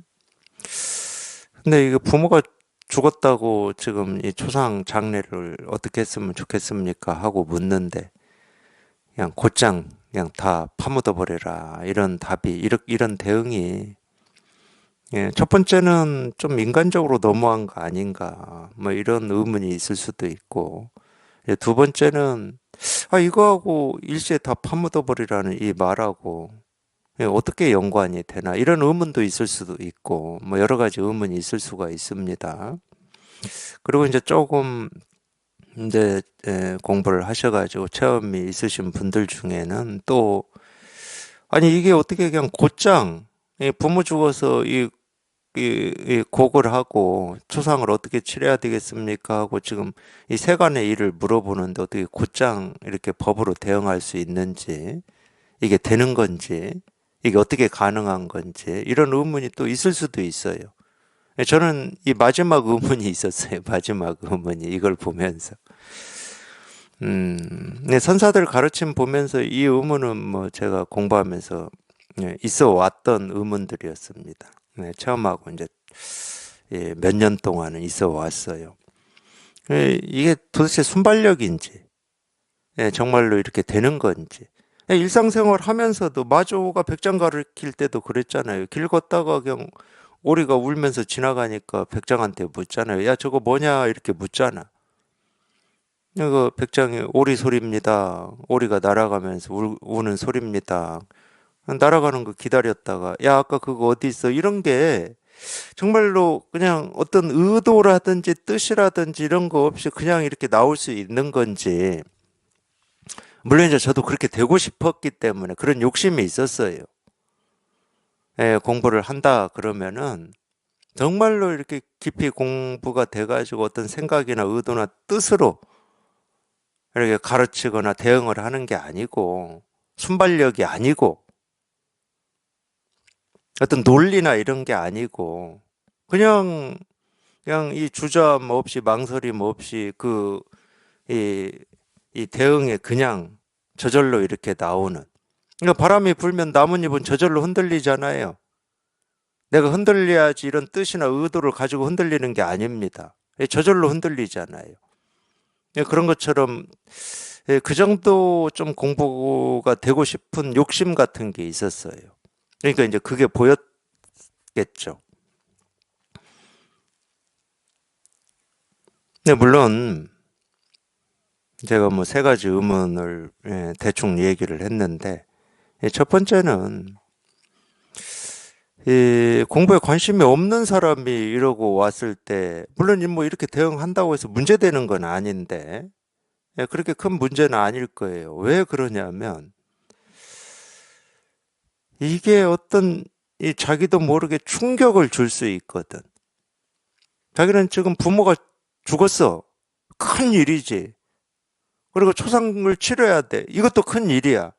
근데 이거 부모가 죽었다고 지금 이 초상 장례를 어떻게 했으면 좋겠습니까? 하고 묻는데 그냥 곧장 그냥 다 파묻어 버려라 이런 답이 이런 대응이 첫 번째는 좀 인간적으로 너무한 거 아닌가 뭐 이런 의문이 있을 수도 있고 두 번째는 이거하고 일시에 다 파묻어 버리라는 이 말하고 어떻게 연관이 되나 이런 의문도 있을 수도 있고 뭐 여러 가지 의문이 있을 수가 있습니다. 그리고 이제 조금 이제 공부를 하셔가지고 체험이 있으신 분들 중에는 또 아니 이게 어떻게 그냥 곧장 부모 죽어서 이 곡을 하고 초상을 어떻게 치러야 되겠습니까 하고 지금 이 세간의 일을 물어보는데 어떻게 곧장 이렇게 법으로 대응할 수 있는지 이게 되는 건지 이게 어떻게 가능한 건지 이런 의문이 또 있을 수도 있어요. 저는 이 마지막 의문이 있었어요. 마지막 의문이 이걸 보면서. 네, 선사들 가르침 보면서 이 의문은 뭐 제가 공부하면서 있어 왔던 의문들이었습니다. 네, 체험하고 이제 몇 년 동안은 있어 왔어요. 이게 도대체 순발력인지, 정말로 이렇게 되는 건지. 일상생활 하면서도 마조가 백장 가르칠 때도 그랬잖아요. 길 걷다가 그냥 오리가 울면서 지나가니까 백장한테 묻잖아요. 야, 저거 뭐냐? 이렇게 묻잖아. 이거 백장이 오리 소리입니다. 오리가 날아가면서 우는 소리입니다. 날아가는 거 기다렸다가 야 아까 그거 어디 있어? 이런 게 정말로 그냥 어떤 의도라든지 뜻이라든지 이런 거 없이 그냥 이렇게 나올 수 있는 건지 물론 이제 저도 그렇게 되고 싶었기 때문에 그런 욕심이 있었어요. 공부를 한다 그러면은 정말로 이렇게 깊이 공부가 돼가지고 어떤 생각이나 의도나 뜻으로 이렇게 가르치거나 대응을 하는 게 아니고 순발력이 아니고 어떤 논리나 이런 게 아니고 그냥 이 주저함 없이 망설임 없이 이, 이 대응에 그냥 저절로 이렇게 나오는 그러니까 바람이 불면 나뭇잎은 저절로 흔들리잖아요. 내가 흔들려야지 이런 뜻이나 의도를 가지고 흔들리는 게 아닙니다. 저절로 흔들리잖아요. 그런 것처럼 그 정도 좀 공부가 되고 싶은 욕심 같은 게 있었어요. 그러니까 이제 그게 보였겠죠. 네, 물론 제가 뭐 세 가지 의문을 대충 얘기를 했는데 첫 번째는 이 공부에 관심이 없는 사람이 이러고 왔을 때 물론 뭐 이렇게 대응한다고 해서 문제되는 건 아닌데 그렇게 큰 문제는 아닐 거예요. 왜 그러냐면 이게 어떤 이 자기도 모르게 충격을 줄 수 있거든. 자기는 지금 부모가 죽었어. 큰 일이지. 그리고 초상을 치러야 돼. 이것도 큰 일이야.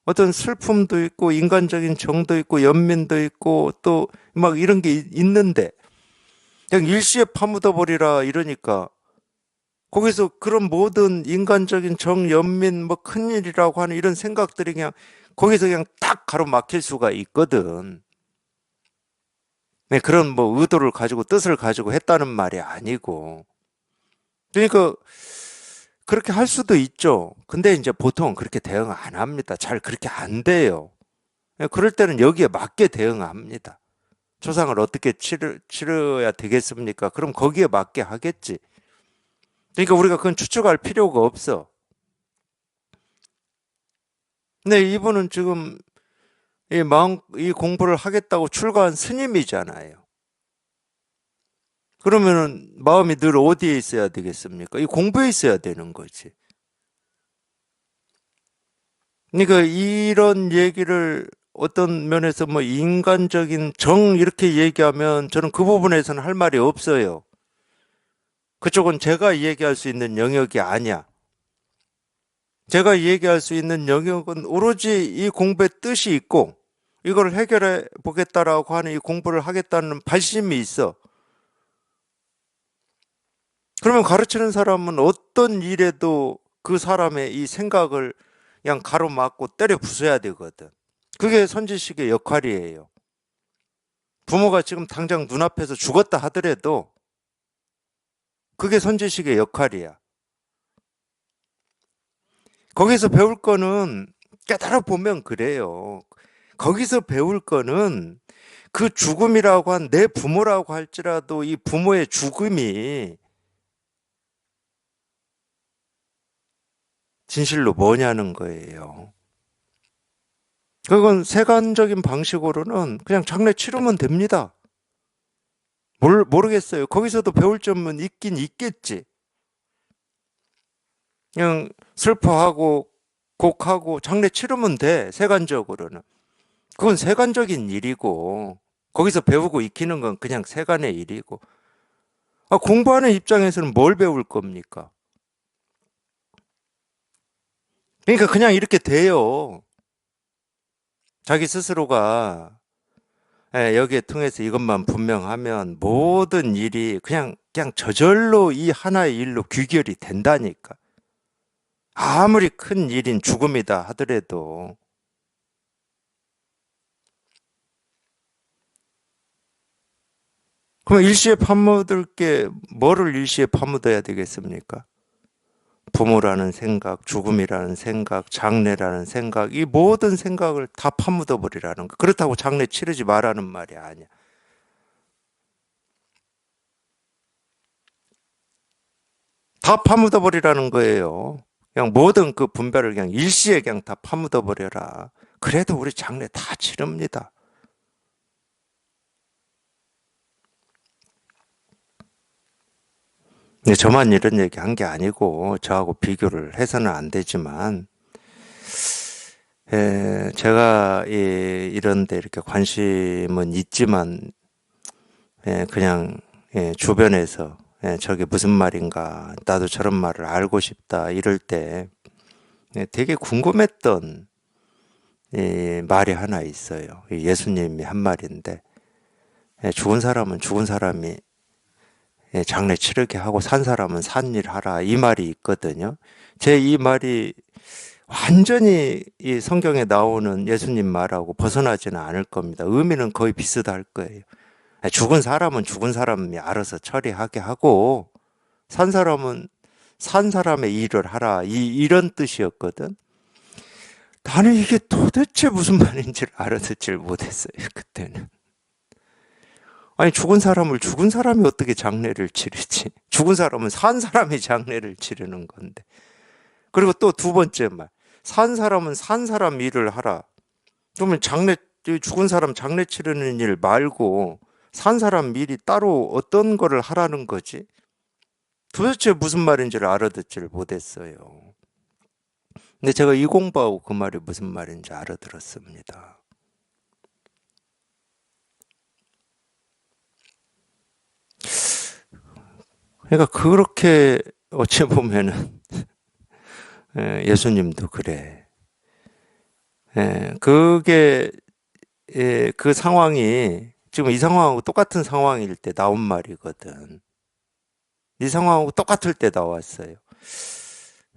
어떤 슬픔도 있고 인간적인 정도 있고 연민도 있고 또 막 이런 게 있는데 그냥 일시에 파묻어 버리라 이러니까 거기서 그런 모든 인간적인 정, 연민, 뭐 큰일이라고 하는 이런 생각들이 그냥 거기서 그냥 딱 가로막힐 수가 있거든. 네, 그런 뭐 의도를 가지고 뜻을 가지고 했다는 말이 아니고. 그러니까 그렇게 할 수도 있죠. 근데 이제 보통 그렇게 대응 안 합니다. 잘 그렇게 안 돼요. 네, 그럴 때는 여기에 맞게 대응합니다. 초상을 어떻게 치러야 되겠습니까? 그럼 거기에 맞게 하겠지. 그러니까 우리가 그건 추측할 필요가 없어. 근데 이분은 지금 이 공부를 하겠다고 출가한 스님이잖아요. 그러면은 마음이 늘 어디에 있어야 되겠습니까? 이 공부에 있어야 되는 거지. 그러니까 이런 얘기를 어떤 면에서 뭐 인간적인 정 이렇게 얘기하면 저는 그 부분에서는 할 말이 없어요. 그쪽은 제가 얘기할 수 있는 영역이 아니야. 제가 얘기할 수 있는 영역은 오로지 이 공부의 뜻이 있고 이걸 해결해 보겠다라고 하는 이 공부를 하겠다는 발심이 있어. 그러면 가르치는 사람은 어떤 일에도 그 사람의 이 생각을 그냥 가로막고 때려 부숴야 되거든. 그게 선지식의 역할이에요. 부모가 지금 당장 눈앞에서 죽었다 하더라도 그게 선지식의 역할이야. 거기서 배울 거는 깨달아 보면 그래요. 거기서 배울 거는 그 죽음이라고 한 내 부모라고 할지라도 이 부모의 죽음이 진실로 뭐냐는 거예요. 그건 세간적인 방식으로는 그냥 장례 치르면 됩니다. 모르겠어요. 거기서도 배울 점은 있긴 있겠지. 그냥 슬퍼하고 곡하고 장례 치르면 돼. 세간적으로는. 그건 세간적인 일이고 거기서 배우고 익히는 건 그냥 세간의 일이고. 아, 공부하는 입장에서는 뭘 배울 겁니까? 그러니까 그냥 이렇게 돼요. 자기 스스로가 여기에 통해서 이것만 분명하면 모든 일이 그냥 저절로 이 하나의 일로 귀결이 된다니까. 아무리 큰 일인 죽음이다 하더라도. 그럼 일시에 파묻을 게 뭐를 일시에 파묻어야 되겠습니까? 부모라는 생각, 죽음이라는 생각, 장래라는 생각, 이 모든 생각을 다 파묻어 버리라는 거. 그렇다고 장래 치르지 말라는 말이 아니야. 다 파묻어 버리라는 거예요. 그냥 모든 그 분별을 그냥 일시에 그냥 다 파묻어 버려라. 그래도 우리 장래 다 치릅니다. 근데 저만 이런 얘기 한 게 아니고 저하고 비교를 해서는 안 되지만 제가 이런 데 이렇게 관심은 있지만 그냥 주변에서 저게 무슨 말인가 나도 저런 말을 알고 싶다 이럴 때 되게 궁금했던 말이 하나 있어요. 예수님이 한 말인데 죽은 사람은 죽은 사람이 장래 치르게 하고 산 사람은 산 일 하라 이 말이 있거든요. 제 이 말이 완전히 이 성경에 나오는 예수님 말하고 벗어나지는 않을 겁니다. 의미는 거의 비슷할 거예요. 죽은 사람은 죽은 사람이 알아서 처리하게 하고 산 사람은 산 사람의 일을 하라 이런 뜻이었거든. 나는 이게 도대체 무슨 말인지를 알아듣질 못했어요. 그때는. 아니 죽은 사람을 죽은 사람이 어떻게 장례를 치르지? 죽은 사람은 산 사람이 장례를 치르는 건데. 그리고 또 두 번째 말. 산 사람은 산 사람 일을 하라. 그러면 죽은 사람 장례 치르는 일 말고 산 사람 일이 따로 어떤 거를 하라는 거지? 도대체 무슨 말인지를 알아듣지를 못했어요. 근데 제가 이 공부하고 그 말이 무슨 말인지 알아들었습니다. 그러니까 그렇게 어찌 보면은 예수님도 그래. 그게 그 상황이 지금 이 상황하고 똑같은 상황일 때 나온 말이거든. 이 상황하고 똑같을 때 나왔어요.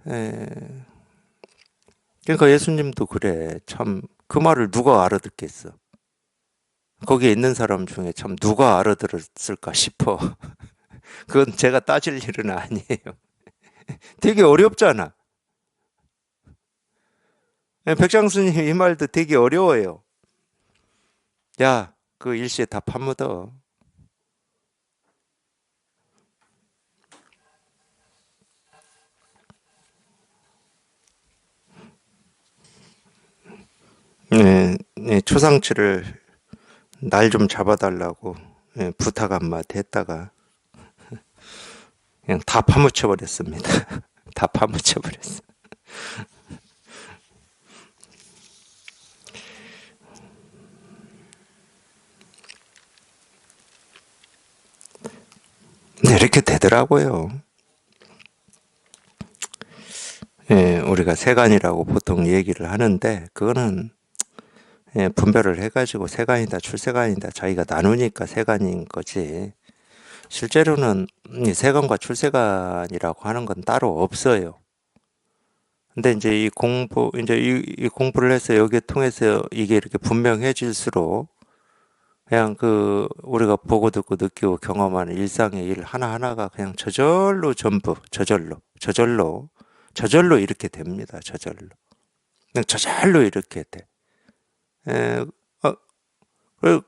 에, 그러니까 예수님도 그래. 참 그 말을 누가 알아듣겠어. 거기에 있는 사람 중에 참 누가 알아들었을까 싶어. 그건 제가 따질 일은 아니에요. 되게 어렵잖아. 백장수님 이 말도 되게 어려워요. 야, 그 일시에 다 파묻어. 초상치를 날 좀 잡아달라고 부탁 한마디 했다가 그냥 다 파묻혀 버렸습니다. 다 파묻혀 버렸어. 네, 이렇게 되더라고요. 우리가 세간이라고 보통 얘기를 하는데 그거는 분별을 해가지고 세간이다 출세간이다 자기가 나누니까 세간인 거지. 실제로는 이 세간과 출세간이라고 하는 건 따로 없어요. 근데 이제 이 공부를 해서 여기에 통해서 이게 이렇게 분명해질수록 그냥 우리가 보고 듣고 느끼고 경험하는 일상의 일 하나하나가 그냥 저절로 전부 저절로 이렇게 됩니다. 저절로. 그냥 저절로 이렇게 돼. 에, 어,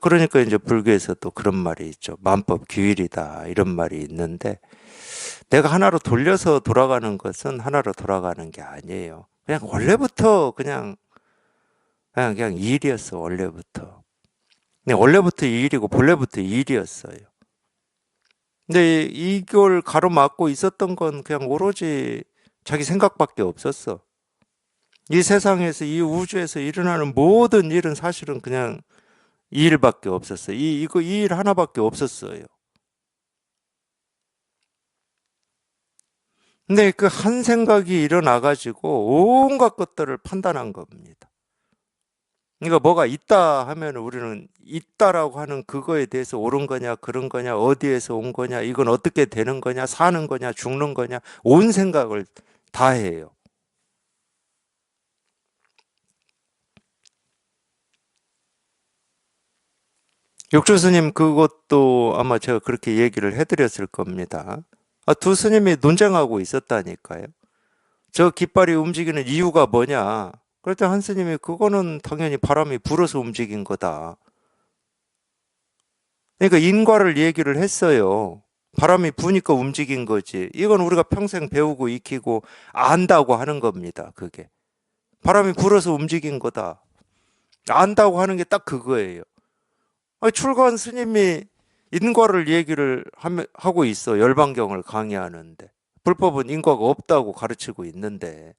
그러니까 이제 불교에서 또 그런 말이 있죠. 만법 규일이다. 이런 말이 있는데 내가 하나로 돌려서 돌아가는 것은 하나로 돌아가는 게 아니에요. 그냥 원래부터 그냥 이 일이었어. 원래부터. 그냥 원래부터 이 일이고 본래부터 이 일이었어요. 근데 이걸 가로막고 있었던 건 그냥 오로지 자기 생각밖에 없었어. 이 세상에서 이 우주에서 일어나는 모든 일은 사실은 그냥 이 일밖에 없었어요. 이 일 하나밖에 없었어요. 근데 그 한 생각이 일어나가지고 온갖 것들을 판단한 겁니다. 그러니까 뭐가 있다 하면 우리는 있다라고 하는 그거에 대해서 옳은 거냐, 그런 거냐, 어디에서 온 거냐, 이건 어떻게 되는 거냐, 사는 거냐, 죽는 거냐, 온 생각을 다 해요. 육조 스님 그것도 아마 제가 그렇게 얘기를 해드렸을 겁니다. 두 스님이 논쟁하고 있었다니까요. 저 깃발이 움직이는 이유가 뭐냐? 그랬더니 한 스님이 그거는 당연히 바람이 불어서 움직인 거다. 그러니까 인과를 얘기를 했어요. 바람이 부니까 움직인 거지. 이건 우리가 평생 배우고 익히고 안다고 하는 겁니다. 그게. 바람이 불어서 움직인 거다. 안다고 하는 게 딱 그거예요. 출가한 스님이 인과를 얘기를 하고 있어. 열반경을 강의하는데. 불법은 인과가 없다고 가르치고 있는데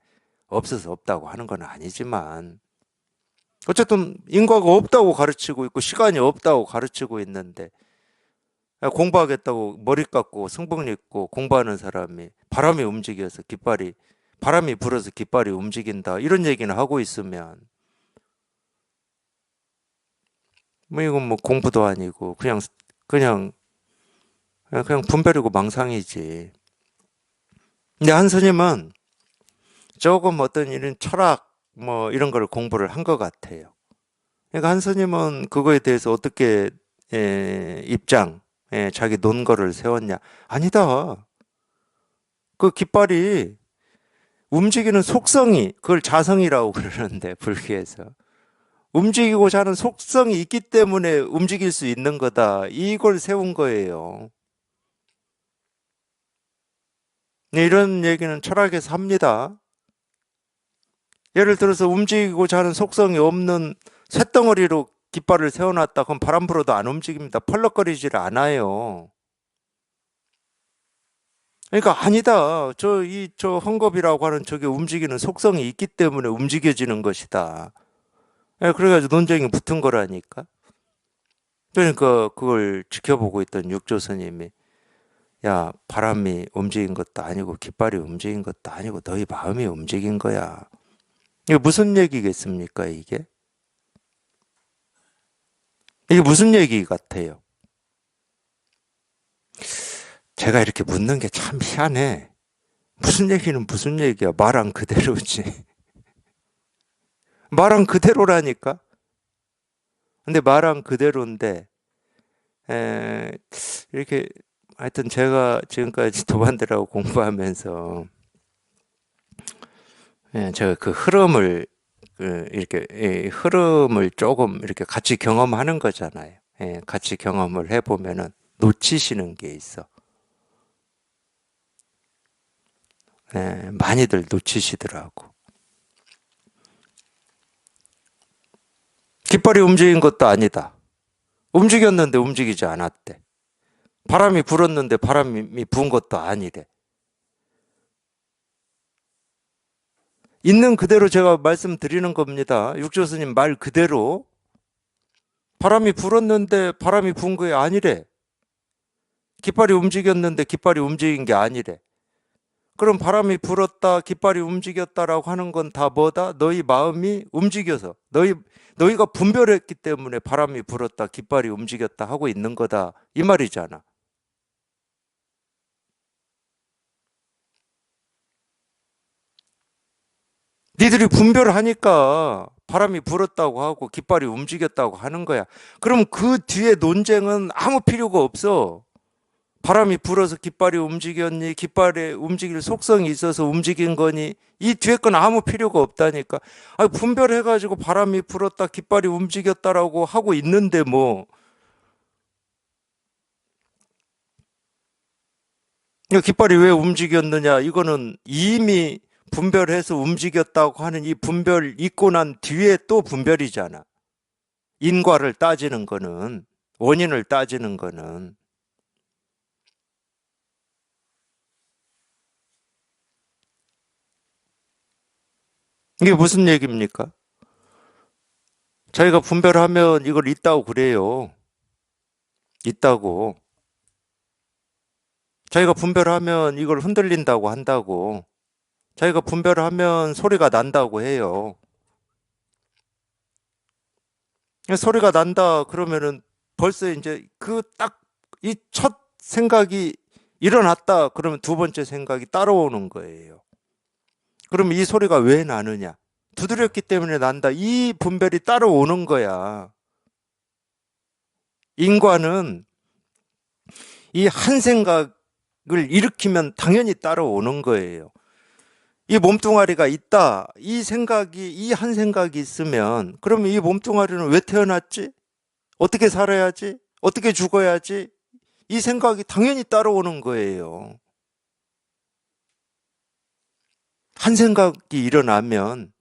없어서 없다고 하는 건 아니지만 어쨌든 인과가 없다고 가르치고 있고 시간이 없다고 가르치고 있는데 공부하겠다고 머리 깎고 승복 입고 공부하는 사람이 바람이 움직여서 바람이 불어서 깃발이 움직인다 이런 얘기는 하고 있으면 뭐 이건 뭐 공부도 아니고 그냥 그냥 분별이고 망상이지. 근데 한 스님은 조금 어떤 이런 철학 뭐 이런 걸 공부를 한 것 같아요. 그러니까 한 스님은 그거에 대해서 어떻게 자기 논거를 세웠냐? 아니다. 그 깃발이 움직이는 속성이 그걸 자성이라고 그러는데 불교에서 움직이고자 하는 속성이 있기 때문에 움직일 수 있는 거다. 이걸 세운 거예요. 네, 이런 얘기는 철학에서 합니다. 예를 들어서 움직이고자 하는 속성이 없는 쇳덩어리로 깃발을 세워놨다. 그럼 바람 불어도 안 움직입니다. 펄럭거리질 않아요. 그러니까 아니다. 저 헝겊이라고 하는 저게 움직이는 속성이 있기 때문에 움직여지는 것이다. 그래가지고 논쟁이 붙은 거라니까. 그러니까 그걸 지켜보고 있던 육조 스님이 야, 바람이 움직인 것도 아니고 깃발이 움직인 것도 아니고 너희 마음이 움직인 거야. 이게 무슨 얘기겠습니까, 이게? 이게 무슨 얘기 같아요? 제가 이렇게 묻는 게 참 희한해. 무슨 얘기는 무슨 얘기야? 말한 그대로지. 말한 그대로라니까? 근데 말한 그대로인데, 에, 이렇게, 하여튼 제가 지금까지 도반들하고 공부하면서, 제가 그 흐름을, 이렇게, 흐름을 조금 이렇게 같이 경험하는 거잖아요. 같이 경험을 해보면은 놓치시는 게 있어. 많이들 놓치시더라고. 깃발이 움직인 것도 아니다. 움직였는데 움직이지 않았대. 바람이 불었는데 바람이 부은 것도 아니래. 있는 그대로 제가 말씀드리는 겁니다. 육조스님 말 그대로. 바람이 불었는데 바람이 부은 게 아니래. 깃발이 움직였는데 깃발이 움직인 게 아니래. 그럼 바람이 불었다, 깃발이 움직였다라고 하는 건 다 뭐다? 너희 마음이 움직여서, 너희가 분별했기 때문에 바람이 불었다, 깃발이 움직였다 하고 있는 거다. 이 말이잖아. 니들이 분별하니까 바람이 불었다고 하고 깃발이 움직였다고 하는 거야. 그럼 그 뒤에 논쟁은 아무 필요가 없어. 바람이 불어서 깃발이 움직였니? 깃발에 움직일 속성이 있어서 움직인 거니? 이 뒤에 건 아무 필요가 없다니까. 아니, 분별해가지고 바람이 불었다, 깃발이 움직였다라고 하고 있는데 뭐. 깃발이 왜 움직였느냐? 이거는 이미 분별해서 움직였다고 하는 이 분별 있고 난 뒤에 또 분별이잖아. 인과를 따지는 거는, 원인을 따지는 거는. 이게 무슨 얘기입니까? 자기가 분별하면 이걸 있다고 그래요. 있다고. 자기가 분별하면 이걸 흔들린다고 한다고. 자기가 분별하면 소리가 난다고 해요. 소리가 난다 그러면은 벌써 이제 그 딱 이 첫 생각이 일어났다 그러면 두 번째 생각이 따라오는 거예요. 그럼 이 소리가 왜 나느냐? 두드렸기 때문에 난다. 이 분별이 따라오는 거야. 인과는 이 한 생각을 일으키면 당연히 따라오는 거예요. 이 몸뚱아리가 있다. 이 한 생각이 있으면, 그러면 이 몸뚱아리는 왜 태어났지? 어떻게 살아야지? 어떻게 죽어야지? 이 생각이 당연히 따라오는 거예요. 한 생각이 일어나면,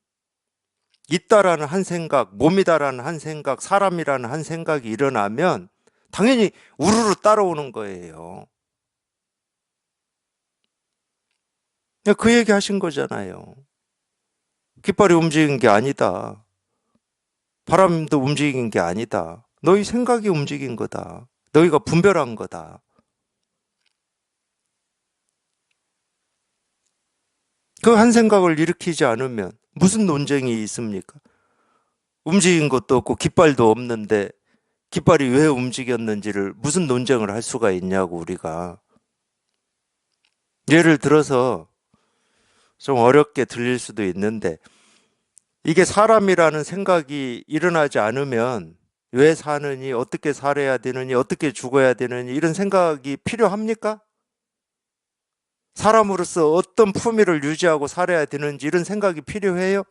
있다라는 한 생각, 몸이다라는 한 생각, 사람이라는 한 생각이 일어나면, 당연히 우르르 따라오는 거예요. 그 얘기 하신 거잖아요. 깃발이 움직인 게 아니다. 바람도 움직인 게 아니다. 너희 생각이 움직인 거다. 너희가 분별한 거다. 그 한 생각을 일으키지 않으면 무슨 논쟁이 있습니까? 움직인 것도 없고 깃발도 없는데 깃발이 왜 움직였는지를 무슨 논쟁을 할 수가 있냐고 우리가. 예를 들어서 좀 어렵게 들릴 수도 있는데 이게 사람이라는 생각이 일어나지 않으면 왜 사느니, 어떻게 살아야 되느니, 어떻게 죽어야 되느니 이런 생각이 필요합니까? 사람으로서 어떤 품위를 유지하고 살아야 되는지 이런 생각이 필요해요?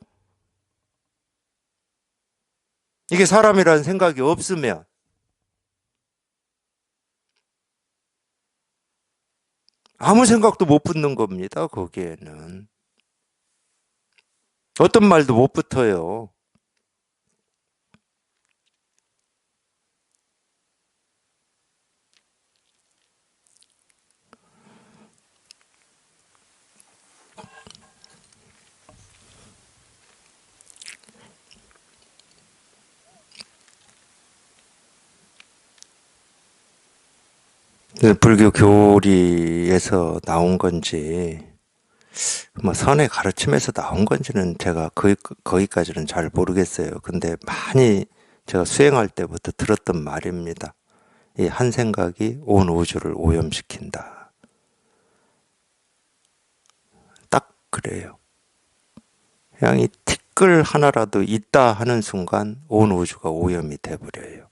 이게 사람이라는 생각이 없으면 아무 생각도 못 붙는 겁니다, 거기에는. 어떤 말도 못 붙어요. 불교 교리에서 나온 건지, 뭐 선의 가르침에서 나온 건지는 제가 거기까지는 잘 모르겠어요. 근데 많이 제가 수행할 때부터 들었던 말입니다. 이 한 생각이 온 우주를 오염시킨다. 딱 그래요. 그냥 이 티끌 하나라도 있다 하는 순간 온 우주가 오염이 돼버려요.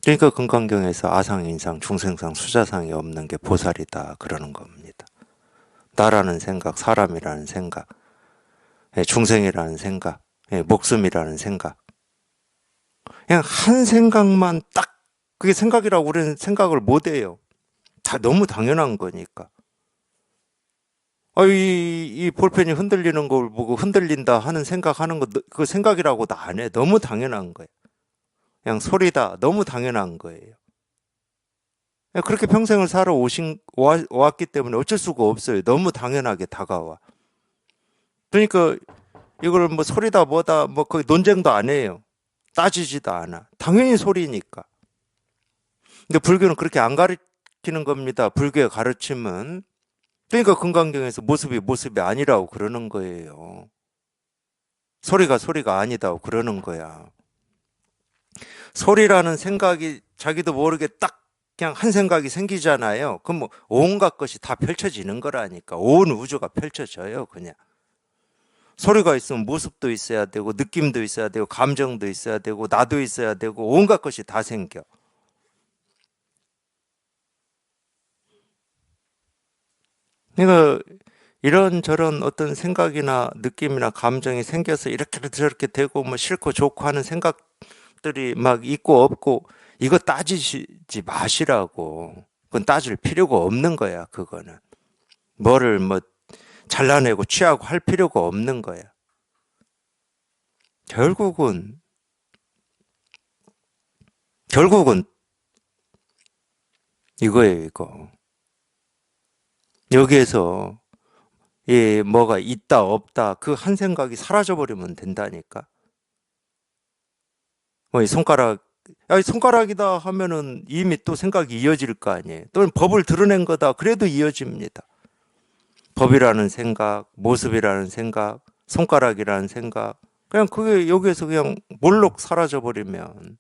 그러니까 금강경에서 아상인상, 중생상, 수자상이 없는 게 보살이다 그러는 겁니다. 나라는 생각, 사람이라는 생각, 중생이라는 생각, 목숨이라는 생각. 그냥 한 생각만 딱 그게 생각이라고 우리는 생각을 못 해요. 다 너무 당연한 거니까. 이 볼펜이 흔들리는 걸 보고 흔들린다 하는 생각하는 거, 그 생각이라고도 안 해. 너무 당연한 거예요. 그냥 소리다. 너무 당연한 거예요. 그렇게 평생을 왔기 때문에 어쩔 수가 없어요. 너무 당연하게 다가와. 그러니까 이걸 뭐 소리다 뭐다 뭐 거의 논쟁도 안 해요. 따지지도 않아. 당연히 소리니까. 근데 불교는 그렇게 안 가르치는 겁니다. 불교의 가르침은. 그러니까 금강경에서 모습이 아니라고 그러는 거예요. 소리가 아니다고 그러는 거야. 소리라는 생각이 자기도 모르게 딱 그냥 한 생각이 생기잖아요. 그럼 뭐 온갖 것이 다 펼쳐지는 거라니까. 온 우주가 펼쳐져요, 그냥. 소리가 있으면 모습도 있어야 되고, 느낌도 있어야 되고, 감정도 있어야 되고, 나도 있어야 되고, 온갖 것이 다 생겨. 그러니까 이런저런 어떤 생각이나 느낌이나 감정이 생겨서 이렇게 저렇게 되고, 뭐 싫고 좋고 하는 생각들이 막 있고 없고, 이거 따지지 마시라고. 그건 따질 필요가 없는 거야, 그거는. 뭐를 뭐 잘라내고 취하고 할 필요가 없는 거야. 결국은, 결국은 이거예요, 이거. 여기에서 뭐가 있다 없다 그 한 생각이 사라져 버리면 된다니까. 뭐 이 손가락 손가락이다 하면은 이미 또 생각이 이어질 거 아니에요. 또는 법을 드러낸 거다 그래도 이어집니다. 법이라는 생각, 모습이라는 생각, 손가락이라는 생각 그냥 그게 여기에서 그냥 몰록 사라져 버리면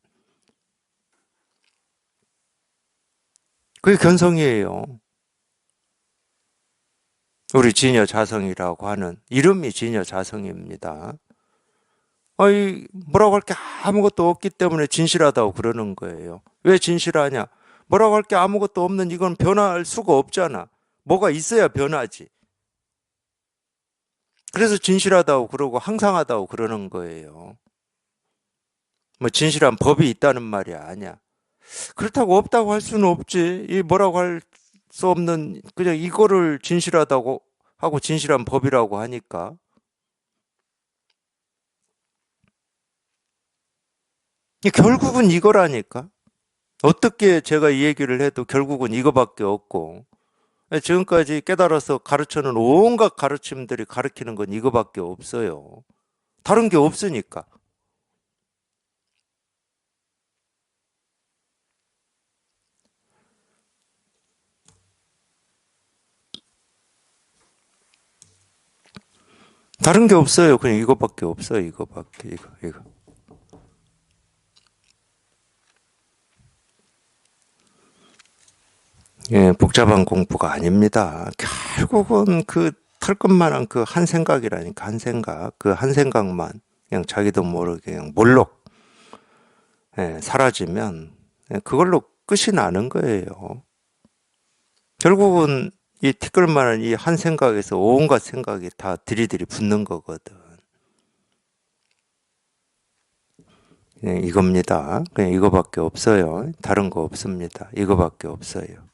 그게 견성이에요. 우리 진여자성이라고 하는 이름이 진여자성입니다. 뭐라고 할 게 아무것도 없기 때문에 진실하다고 그러는 거예요. 왜 진실하냐? 뭐라고 할 게 아무것도 없는 이건 변할 수가 없잖아. 뭐가 있어야 변하지. 그래서 진실하다고 그러고 항상하다고 그러는 거예요. 뭐 진실한 법이 있다는 말이 아니야. 그렇다고 없다고 할 수는 없지. 이 뭐라고 할 수 없는 그냥 이거를 진실하다고 하고 진실한 법이라고 하니까. 결국은 이거라니까. 어떻게 제가 이 얘기를 해도 결국은 이거밖에 없고 지금까지 깨달아서 가르쳐는 온갖 가르침들이 가르치는 건 이거밖에 없어요. 다른 게 없으니까. 다른 게 없어요. 그냥 이거밖에 없어요. 이거밖에 이거. 예, 복잡한 공부가 아닙니다. 결국은 그 털끝만한 그 한 생각이라니까 한 생각. 그 한 생각만 그냥 자기도 모르게 그냥 몰록 사라지면 그걸로 끝이 나는 거예요. 결국은 이 티끌만한 이 한 생각에서 온갖 생각이 다 들이들이 붙는 거거든. 그냥 이겁니다. 그냥 이거밖에 없어요. 다른 거 없습니다. 이거밖에 없어요.